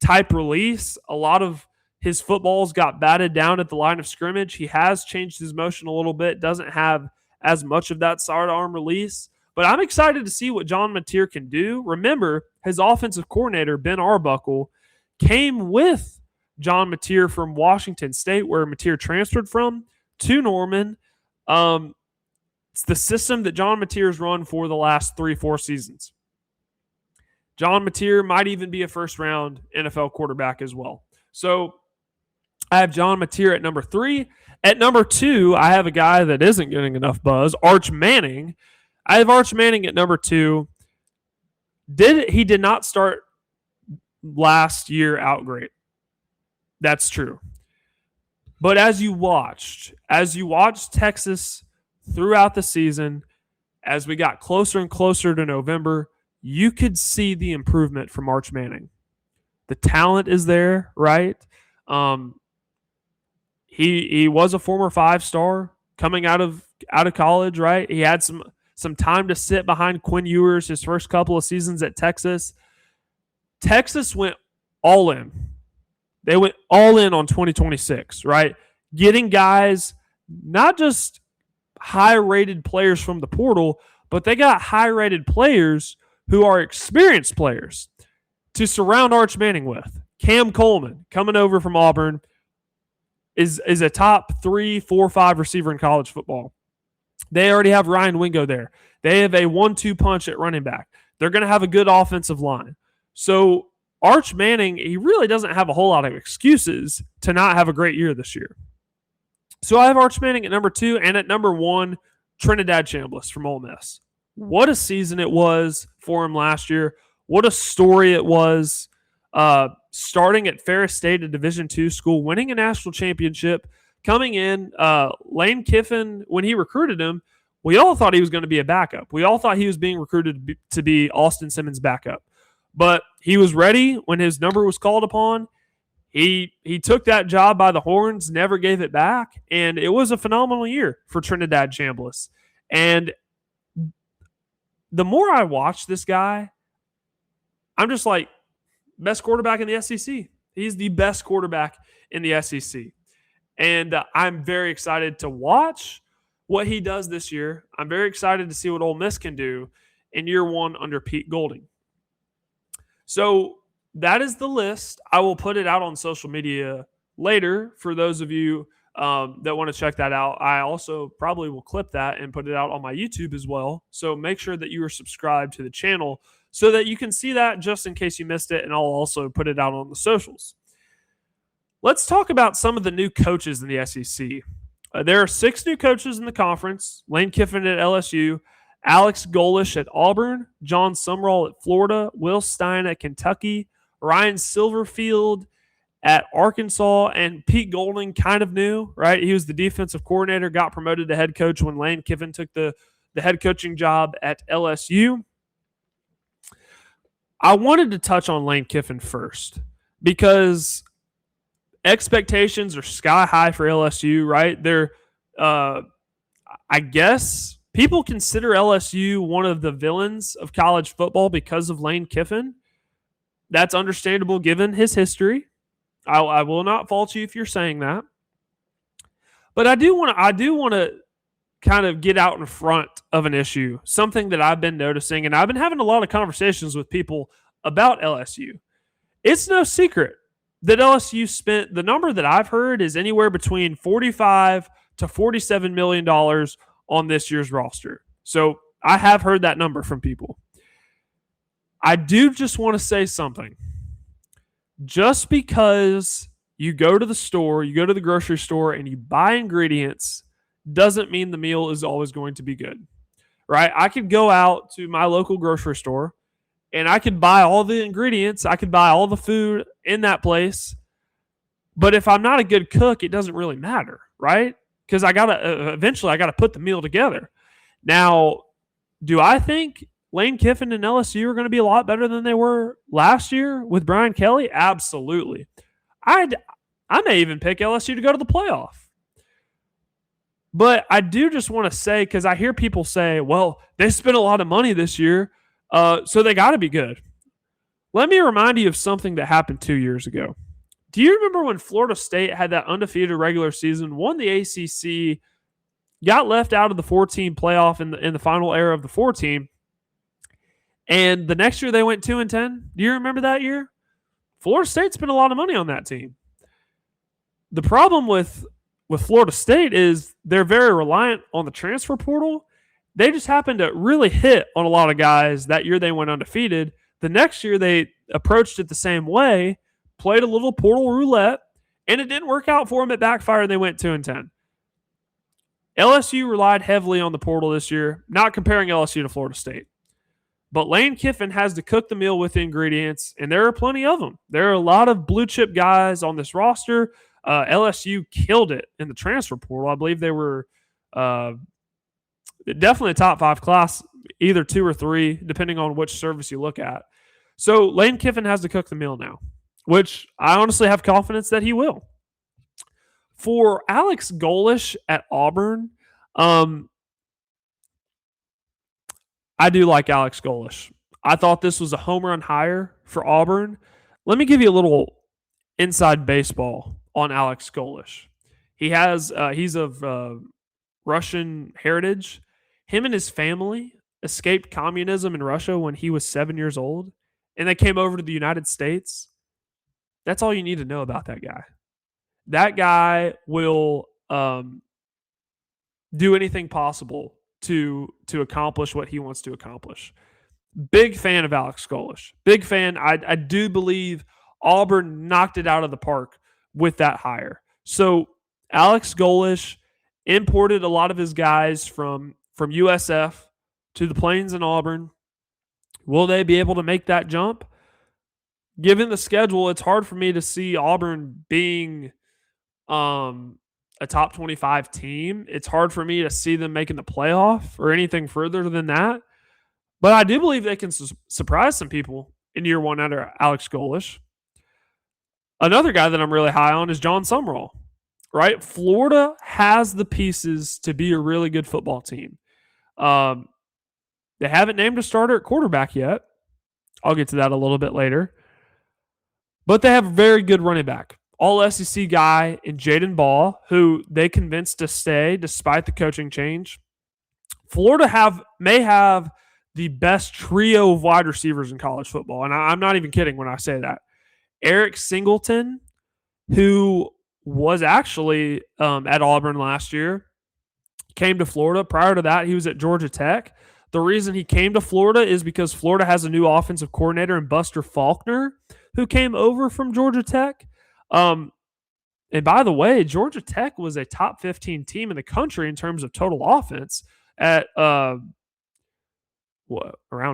type release. A lot of his footballs got batted down at the line of scrimmage. He has changed his motion a little bit, doesn't have as much of that sidearm release. But I'm excited to see what John Mateer can do. Remember, his offensive coordinator, Ben Arbuckle, came with John Mateer from Washington State, where Mateer transferred from, to Norman. It's the system that John Mateer's run for the last 3-4 seasons. John Mateer might even be a first-round NFL quarterback as well. So I have John Mateer at number 3. At number 2, I have a guy that isn't getting enough buzz, Arch Manning. I have Arch Manning at number 2. He did not start last year out great. That's true. But as you watched Texas throughout the season, as we got closer and closer to November, you could see the improvement from Arch Manning. The talent is there, right? He was a former 5-star coming out of college, right? He had some time to sit behind Quinn Ewers his first couple of seasons at Texas. Texas went all in. They went all in on 2026, right? Getting guys, not just high-rated players from the portal, but they got high-rated players who are experienced players to surround Arch Manning with. Cam Coleman, coming over from Auburn, is a top 3, 4, 5 receiver in college football. They already have Ryan Wingo there. They have a 1-2 punch at running back. They're going to have a good offensive line. So Arch Manning, he really doesn't have a whole lot of excuses to not have a great year this year. So I have Arch Manning at number 2, and at number 1, Trinidad Chambliss from Ole Miss. What a season it was for him last year. What a story it was. Starting at Ferris State, a Division II school, winning a national championship, coming in. Lane Kiffin, when he recruited him, we all thought he was going to be a backup. We all thought he was being recruited to be Austin Simmons' backup. But he was ready when his number was called upon. He took that job by the horns, never gave it back, and it was a phenomenal year for Trinidad Chambliss. And the more I watch this guy, I'm just like, best quarterback in the SEC. He's the best quarterback in the SEC. And I'm very excited to watch what he does this year. I'm very excited to see what Ole Miss can do in year 1 under Pete Golding. So that is the list. I will put it out on social media later for those of you that want to check that out. I also probably will clip that and put it out on my YouTube as well. So make sure that you are subscribed to the channel so that you can see that just in case you missed it, and I'll also put it out on the socials. Let's talk about some of the new coaches in the SEC. There are 6 new coaches in the conference. Lane Kiffin at LSU, Alex Golesh at Auburn, John Sumrall at Florida, Will Stein at Kentucky, Ryan Silverfield at Arkansas, and Pete Golding, kind of new, right? He was the defensive coordinator, got promoted to head coach when Lane Kiffin took the head coaching job at LSU. I wanted to touch on Lane Kiffin first because expectations are sky high for LSU, right? They're, I guess people consider LSU one of the villains of college football because of Lane Kiffin. That's understandable given his history. I will not fault you if you're saying that. But I do want to kind of get out in front of an issue, something that I've been noticing, and I've been having a lot of conversations with people about LSU. It's no secret that LSU spent, the number that I've heard is anywhere between $45 to $47 million on this year's roster. So I have heard that number from people. I do just want to say something. Just because you go to the store, you go to the grocery store, and you buy ingredients doesn't mean the meal is always going to be good, right? I could go out to my local grocery store, and I could buy all the ingredients. I could buy all the food in that place. But if I'm not a good cook, it doesn't really matter, right? Because eventually I got to put the meal together. Now, do I think Lane Kiffin and LSU are going to be a lot better than they were last year with Brian Kelley? Absolutely. I may even pick LSU to go to the playoff. But I do just want to say, because I hear people say, well, they spent a lot of money this year, so they got to be good. Let me remind you of something that happened 2 years ago. Do you remember when Florida State had that undefeated regular season, won the ACC, got left out of the 4-team playoff in the final era of the 4-team, and the next year they went 2-10? Do you remember that year? Florida State spent a lot of money on that team. The problem with Florida State is they're very reliant on the transfer portal. They just happened to really hit on a lot of guys that year they went undefeated. The next year they approached it the same way, played a little portal roulette, and it didn't work out for them. It backfired. They went 2-10. LSU relied heavily on the portal this year, not comparing LSU to Florida State. But Lane Kiffin has to cook the meal with the ingredients, and there are plenty of them. There are a lot of blue-chip guys on this roster. LSU killed it in the transfer portal. I believe they were definitely a top 5 class, either 2 or 3, depending on which service you look at. So Lane Kiffin has to cook the meal now, which I honestly have confidence that he will. For Alex Golesh at Auburn, I do like Alex Golesh. I thought this was a home run hire for Auburn. Let me give you a little inside baseball on Alex Golesh. He's of Russian heritage. Him and his family escaped communism in Russia when he was 7 years old, and they came over to the United States. That's all you need to know about that guy. That guy will do anything possible to accomplish what he wants to accomplish. Big fan of Alex Golesh. Big fan. I do believe Auburn knocked it out of the park with that hire. So Alex Golesh imported a lot of his guys from USF to the Plains and Auburn. Will they be able to make that jump? Given the schedule, it's hard for me to see Auburn being a top 25 team. It's hard for me to see them making the playoff or anything further than that. But I do believe they can surprise some people in year one under Alex Golesh. Another guy that I'm really high on is John Sumrall, right? Florida has the pieces to be a really good football team. They haven't named a starter at quarterback yet. I'll get to that a little bit later. But they have a very good running back. All SEC guy in Jaden Ball, who they convinced to stay despite the coaching change. Florida may have the best trio of wide receivers in college football, and I'm not even kidding when I say that. Eric Singleton, who was actually at Auburn last year, came to Florida. Prior to that, he was at Georgia Tech. The reason he came to Florida is because Florida has a new offensive coordinator in Buster Faulkner, who came over from Georgia Tech. And by the way, Georgia Tech was a top 15 team in the country in terms of total offense at around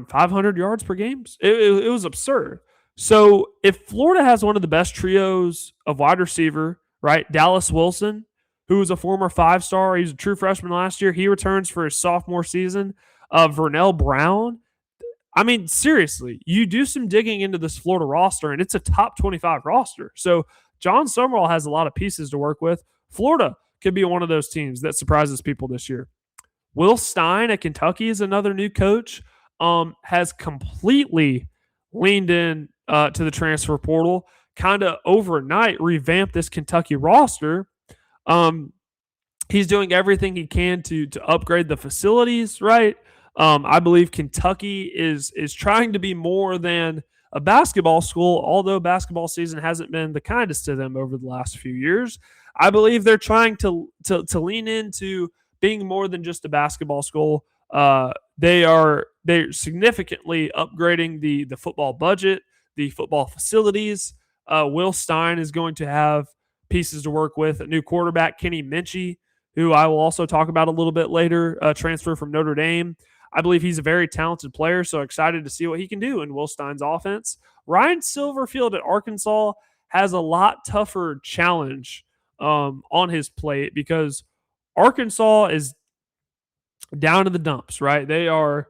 500 yards per game. It was absurd. So if Florida has one of the best trios of wide receiver, right? Dallas Wilson, who was a former 5-star, he was a true freshman last year. He returns for his sophomore season. Vernell Brown. I mean, seriously, you do some digging into this Florida roster, and it's a top 25 roster. So John Sumrall has a lot of pieces to work with. Florida could be one of those teams that surprises people this year. Will Stein at Kentucky is another new coach. Has completely leaned in to the transfer portal, kind of overnight revamped this Kentucky roster. He's doing everything he can to upgrade the facilities, right? I believe Kentucky is trying to be more than a basketball school, although basketball season hasn't been the kindest to them over the last few years. I believe they're trying to lean into being more than just a basketball school. They're significantly upgrading the football budget, the football facilities. Will Stein is going to have pieces to work with. A new quarterback, Kenny Minchie, who I will also talk about a little bit later, transfer from Notre Dame. I believe he's a very talented player, so excited to see what he can do in Will Stein's offense. Ryan Silverfield at Arkansas has a lot tougher challenge on his plate because Arkansas is down in the dumps, right? They are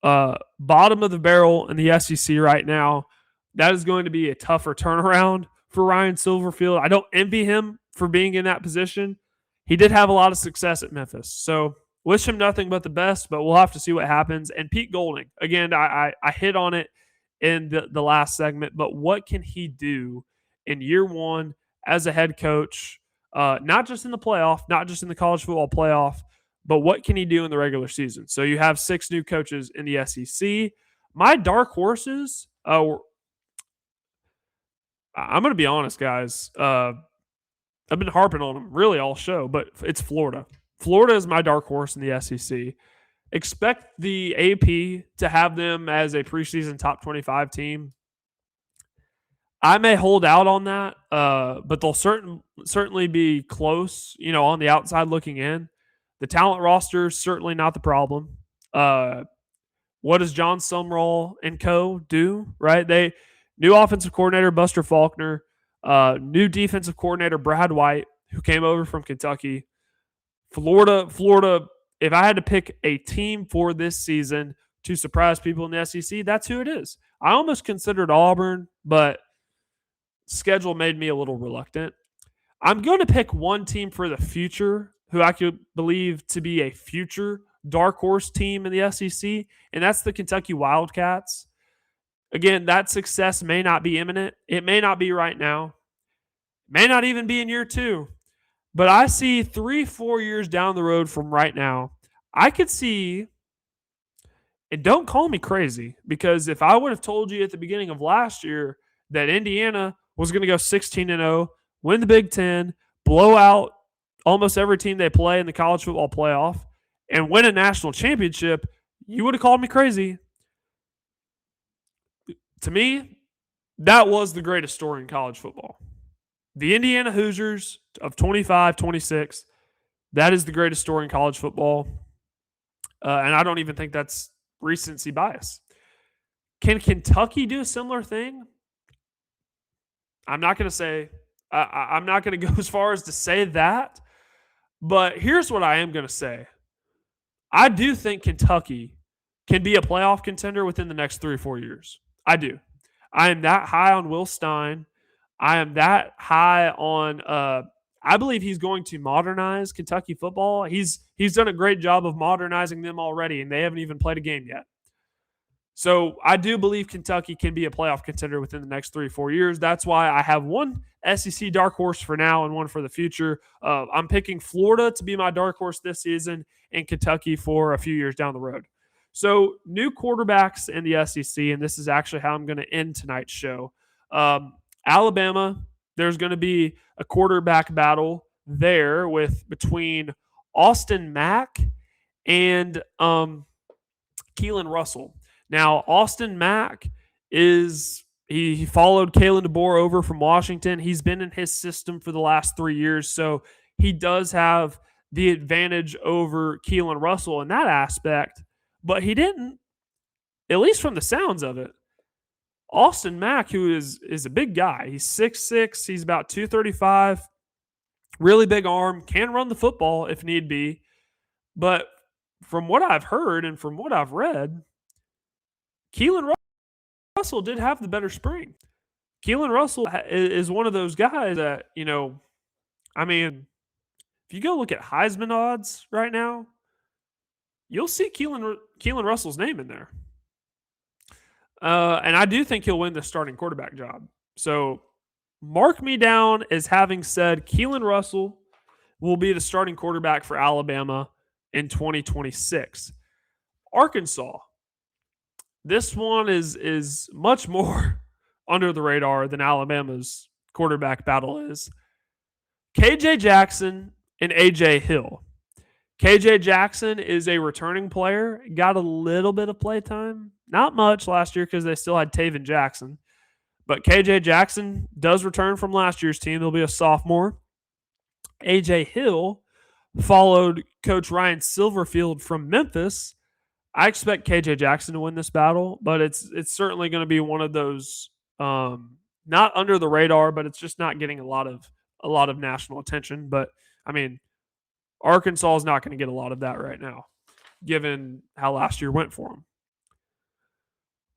bottom of the barrel in the SEC right now. That is going to be a tougher turnaround for Ryan Silverfield. I don't envy him for being in that position. He did have a lot of success at Memphis. So wish him nothing but the best, but we'll have to see what happens. And Pete Golding, again, I hit on it in the last segment, but what can he do in year one as a head coach, not just in the playoff, not just in the college football playoff, but what can he do in the regular season? So you have 6 new coaches in the SEC. My dark horses, I'm going to be honest, guys. I've been harping on them really all show, but it's Florida. Florida is my dark horse in the SEC. Expect the AP to have them as a preseason top 25 team. I may hold out on that, but they'll certainly be close, on the outside looking in. The talent roster is certainly not the problem. What does John Sumrall and co. do, right? New offensive coordinator Buster Faulkner, new defensive coordinator Brad White, who came over from Kentucky. Florida, if I had to pick a team for this season to surprise people in the SEC, that's who it is. I almost considered Auburn, but schedule made me a little reluctant. I'm going to pick one team for the future who I could believe to be a future dark horse team in the SEC, and that's the Kentucky Wildcats. Again, that success may not be imminent. It may not be right now. It may not even be in year 2. But I see 3-4 years down the road from right now, I could see, and don't call me crazy, because if I would have told you at the beginning of last year that Indiana was going to go 16-0, win the Big Ten, blow out almost every team they play in the college football playoff, and win a national championship, you would have called me crazy. To me, that was the greatest story in college football. The Indiana Hoosiers of 25-26, that is the greatest story in college football. And I don't even think that's recency bias. Can Kentucky do a similar thing? I'm not going to say, I'm not going to go as far as to say that. But here's what I am going to say. I do think Kentucky can be a playoff contender within the next 3 or 4 years. I do. I am that high on Will Stein. I am that high on I believe he's going to modernize Kentucky football. He's done a great job of modernizing them already, and they haven't even played a game yet. So I do believe Kentucky can be a playoff contender within the next 3 or 4 years. That's why I have one SEC dark horse for now and one for the future. I'm picking Florida to be my dark horse this season and Kentucky for a few years down the road. So new quarterbacks in the SEC, and this is actually how I'm going to end tonight's show. Alabama, there's going to be a quarterback battle there between Austin Mack and Keelan Russell. Now, Austin Mack he followed Kalen DeBoer over from Washington. He's been in his system for the last 3 years, so he does have the advantage over Keelan Russell in that aspect, but he didn't, at least from the sounds of it. Austin Mack, who is a big guy, he's 6'6", he's about 235, really big arm, can run the football if need be, but from what I've heard and from what I've read, Keelan Russell did have the better spring. Keelan Russell is one of those guys that, if you go look at Heisman odds right now, you'll see Keelan Russell's name in there. And I do think he'll win the starting quarterback job. So mark me down as having said Keelan Russell will be the starting quarterback for Alabama in 2026. Arkansas. This one is much more under the radar than Alabama's quarterback battle is. KJ Jackson and AJ Hill. KJ Jackson is a returning player, got a little bit of play time. Not much last year because they still had Taven Jackson. But KJ Jackson does return from last year's team. He'll be a sophomore. AJ Hill followed Coach Ryan Silverfield from Memphis. I expect KJ Jackson to win this battle, but it's certainly going to be one of those not under the radar, but it's just not getting a lot of national attention. But Arkansas is not going to get a lot of that right now, given how last year went for them.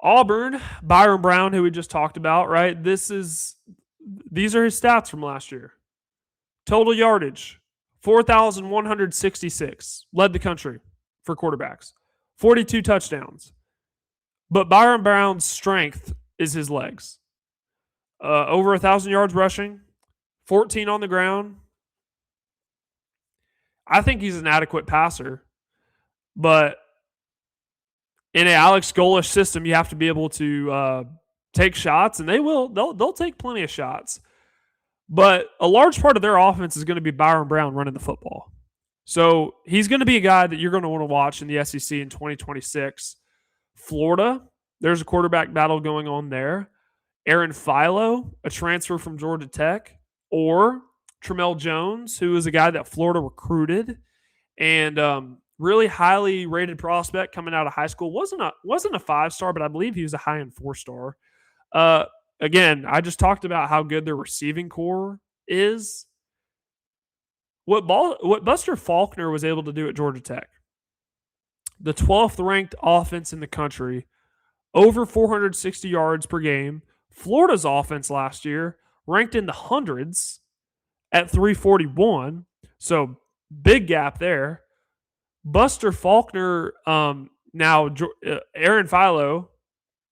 Auburn, Byron Brown, who we just talked about, right? These are his stats from last year. Total yardage, 4,166. Led the country for quarterbacks. 42 touchdowns. But Byron Brown's strength is his legs. Over 1,000 yards rushing, 14 on the ground. I think he's an adequate passer, but in an Alex Golish system, you have to be able to take shots, and they will. They'll take plenty of shots. But a large part of their offense is going to be Byron Brown running the football. So he's going to be a guy that you're going to want to watch in the SEC in 2026. Florida, there's a quarterback battle going on there. Aaron Philo, a transfer from Georgia Tech, or Tramel Jones, who is a guy that Florida recruited and really highly rated prospect coming out of high school. Wasn't a 5-star, but I believe he was a high-end 4-star. Again, I just talked about how good their receiving core is. What Buster Faulkner was able to do at Georgia Tech, the 12th ranked offense in the country, over 460 yards per game. Florida's offense last year ranked in the hundreds at 341. So big gap there. Buster Faulkner, now Aaron Philo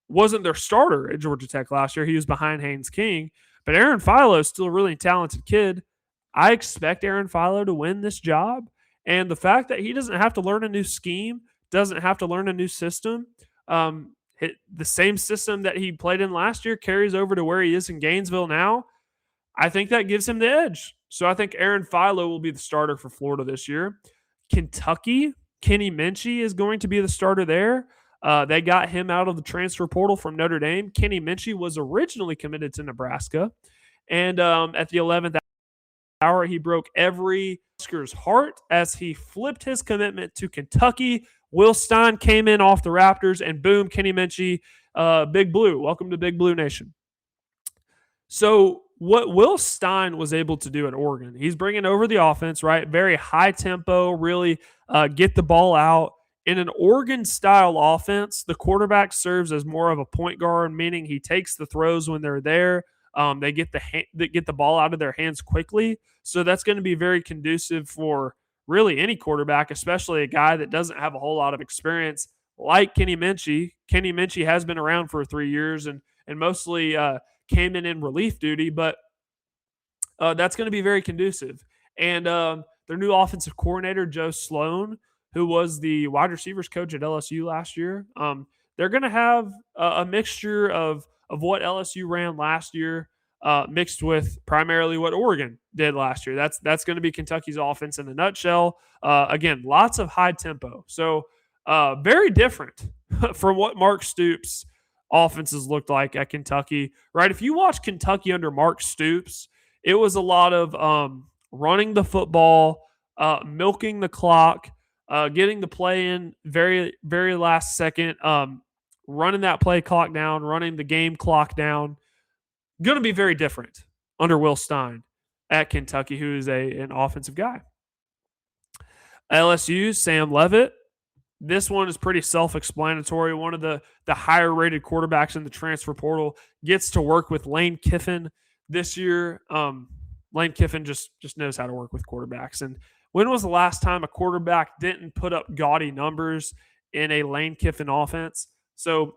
wasn't their starter at Georgia Tech last year. He was behind Haynes King. But Aaron Philo is still a really talented kid. I expect Aaron Philo to win this job. And the fact that he doesn't have to learn a new scheme, doesn't have to learn a new system, the same system that he played in last year carries over to where he is in Gainesville now. I think that gives him the edge. So I think Aaron Philo will be the starter for Florida this year. Kentucky, Kenny Minchey is going to be the starter there. They got him out of the transfer portal from Notre Dame. Kenny Minchey was originally committed to Nebraska. And at the 11th hour, he broke every Husker's heart as he flipped his commitment to Kentucky. Will Stein came in off the Raptors, and boom, Kenny Minchey, Big Blue. Welcome to Big Blue Nation. So what Will Stein was able to do at Oregon, he's bringing over the offense, right? Very high tempo, really get the ball out. In an Oregon-style offense, the quarterback serves as more of a point guard, meaning he takes the throws when they're there. They get the ball out of their hands quickly. So that's going to be very conducive for really any quarterback, especially a guy that doesn't have a whole lot of experience like Kenny Minchey. Kenny Minchey has been around for 3 years and mostly came in relief duty, but that's going to be very conducive. And their new offensive coordinator, Joe Sloan, who was the wide receivers coach at LSU last year, they're going to have a mixture of what LSU ran last year, mixed with primarily what Oregon did last year. That's going to be Kentucky's offense in a nutshell. Again, lots of high tempo. So very different from what Mark Stoops' offenses looked like at Kentucky, right? If you watch Kentucky under Mark Stoops, it was a lot of running the football, milking the clock, getting the play in very, very last second, running that play clock down, running the game clock down. Going to be very different under Will Stein at Kentucky, who is an offensive guy. LSU, Sam Leavitt. This one is pretty self-explanatory. One of the higher-rated quarterbacks in the transfer portal gets to work with Lane Kiffin this year. Lane Kiffin just knows how to work with quarterbacks. And when was the last time a quarterback didn't put up gaudy numbers in a Lane Kiffin offense? So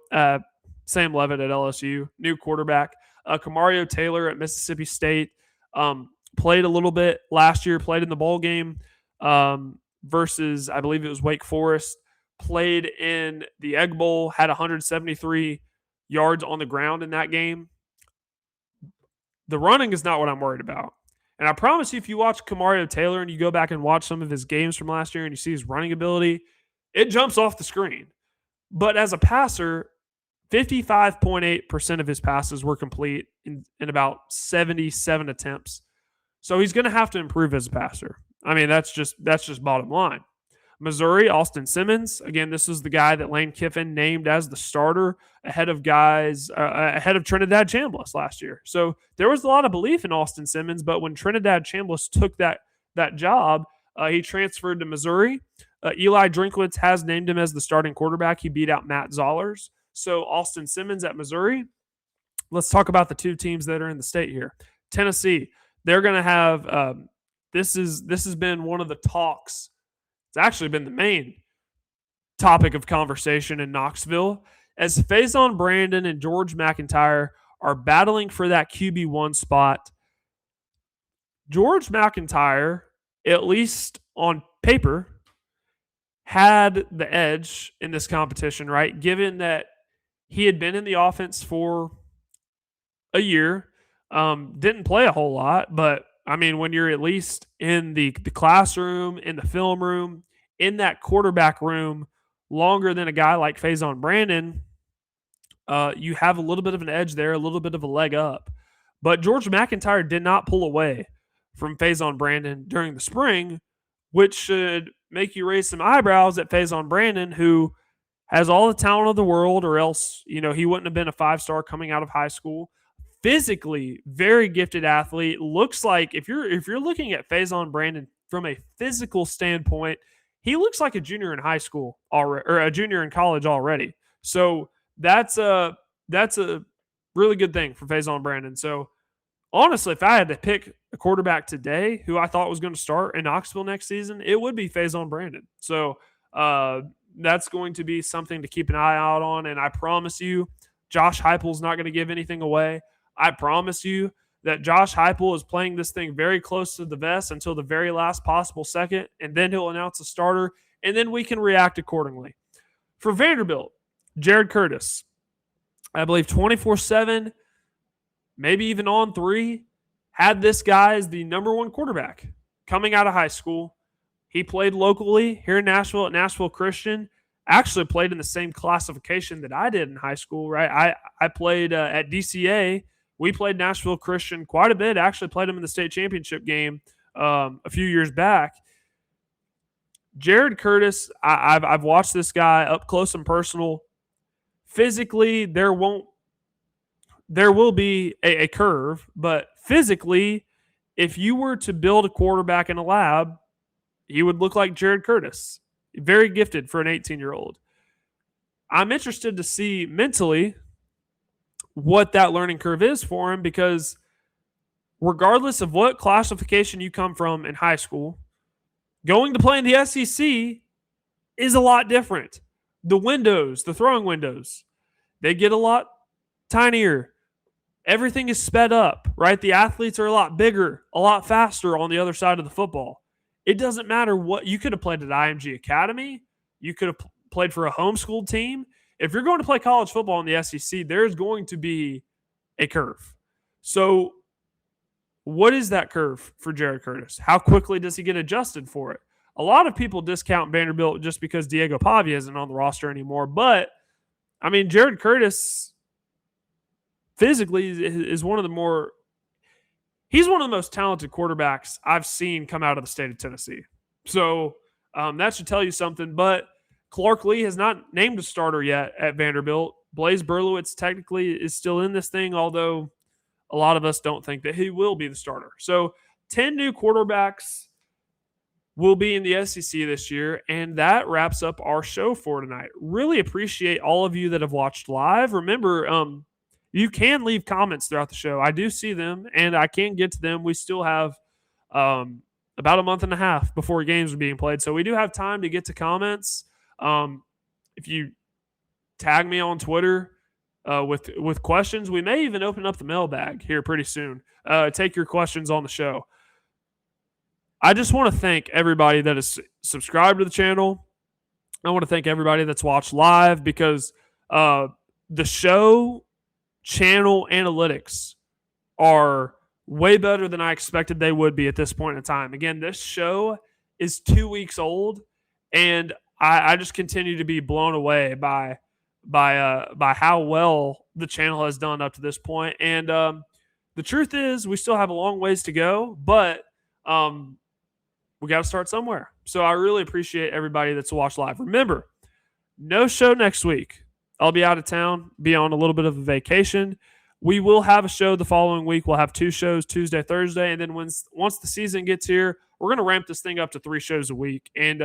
Sam Leavitt at LSU, new quarterback. Kamario Taylor at Mississippi State played a little bit last year, played in the bowl game versus, I believe it was Wake Forest, played in the Egg Bowl, had 173 yards on the ground in that game. The running is not what I'm worried about. And I promise you, if you watch Kamario Taylor and you go back and watch some of his games from last year and you see his running ability, it jumps off the screen. But as a passer, 55.8% of his passes were complete in about 77 attempts. So he's going to have to improve as a passer. I mean, that's just bottom line. Missouri, Austin Simmons. Again, this is the guy that Lane Kiffin named as the starter ahead of Trinidad Chambliss last year. So there was a lot of belief in Austin Simmons, but when Trinidad Chambliss took that job, he transferred to Missouri. Eli Drinkwitz has named him as the starting quarterback. He beat out Matt Zollers. So Austin Simmons at Missouri. Let's talk about the two teams that are in the state here. Tennessee, they're going to have this has been one of the talks. It's actually been the main topic of conversation in Knoxville as Faison Brandon and George McIntyre are battling for that QB1 spot. George McIntyre, at least on paper, had the edge in this competition, right? Given that he had been in the offense for a year, didn't play a whole lot, but I mean, when you're at least in the classroom, in the film room, in that quarterback room longer than a guy like Faison Brandon, you have a little bit of an edge there, a little bit of a leg up. But George McIntyre did not pull away from Faison Brandon during the spring, which should make you raise some eyebrows at Faison Brandon, who has all the talent of the world, or else, he wouldn't have been a 5-star coming out of high school. Physically, very gifted athlete. Looks like if you're looking at Faison Brandon from a physical standpoint, he looks like a junior in high school already, or a junior in college already. So that's a really good thing for Faison Brandon. So honestly, if I had to pick a quarterback today who I thought was going to start in Knoxville next season, it would be Faison Brandon. So that's going to be something to keep an eye out on. And I promise you, Josh Heupel's not going to give anything away. I promise you that Josh Heupel is playing this thing very close to the vest until the very last possible second, and then he'll announce a starter, and then we can react accordingly. For Vanderbilt, Jared Curtis, I believe 24/7, maybe even on 3, had this guy as the number 1 quarterback coming out of high school. He played locally here in Nashville at Nashville Christian. Actually played in the same classification that I did in high school, right? I played at DCA. We played Nashville Christian quite a bit. Actually played him in the state championship game a few years back. Jared Curtis, I've watched this guy up close and personal. Physically, there will be a curve, but physically, if you were to build a quarterback in a lab, he would look like Jared Curtis. Very gifted for an 18-year-old. I'm interested to see mentally what that learning curve is for him, because regardless of what classification you come from in high school, going to play in the SEC is a lot different. The throwing windows, they get a lot tinier. Everything is sped up, right? The athletes are a lot bigger, a lot faster on the other side of the football. It doesn't matter what. You could have played at IMG Academy. You could have played for a homeschooled team. If you're going to play college football in the SEC, there's going to be a curve. So what is that curve for Jared Curtis? How quickly does he get adjusted for it? A lot of people discount Vanderbilt just because Diego Pavia isn't on the roster anymore. But, I mean, Jared Curtis physically is one of the more – he's one of the most talented quarterbacks I've seen come out of the state of Tennessee. So that should tell you something. But Clark Lee has not named a starter yet at Vanderbilt. Blaise Berlowitz technically is still in this thing, although a lot of us don't think that he will be the starter. So 10 new quarterbacks will be in the SEC this year, and that wraps up our show for tonight. Really appreciate all of you that have watched live. Remember, you can leave comments throughout the show. I do see them, and I can get to them. We still have about a month and a half before games are being played, so we do have time to get to comments. If you tag me on Twitter with questions, we may even open up the mailbag here pretty soon. Take your questions on the show. I just want to thank everybody that is subscribed to the channel. I want to thank everybody that's watched live, because the show channel analytics are way better than I expected they would be at this point in time. Again, this show is 2 weeks old, and I just continue to be blown away by how well the channel has done up to this point. And the truth is, we still have a long ways to go, but we got to start somewhere. So I really appreciate everybody that's watched live. Remember, no show next week. I'll be out of town, be on a little bit of a vacation. We will have a show the following week. We'll have 2 shows, Tuesday, Thursday, and then once the season gets here, we're going to ramp this thing up to 3 shows a week. And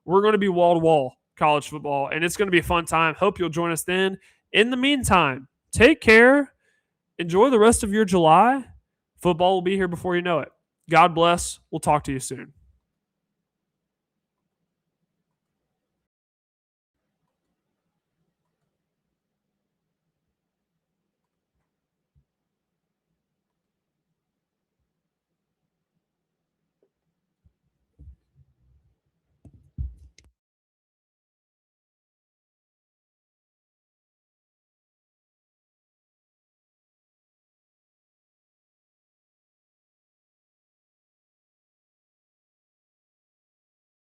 we're going to be wall-to-wall college football, and it's going to be a fun time. Hope you'll join us then. In the meantime, take care. Enjoy the rest of your July. Football will be here before you know it. God bless. We'll talk to you soon.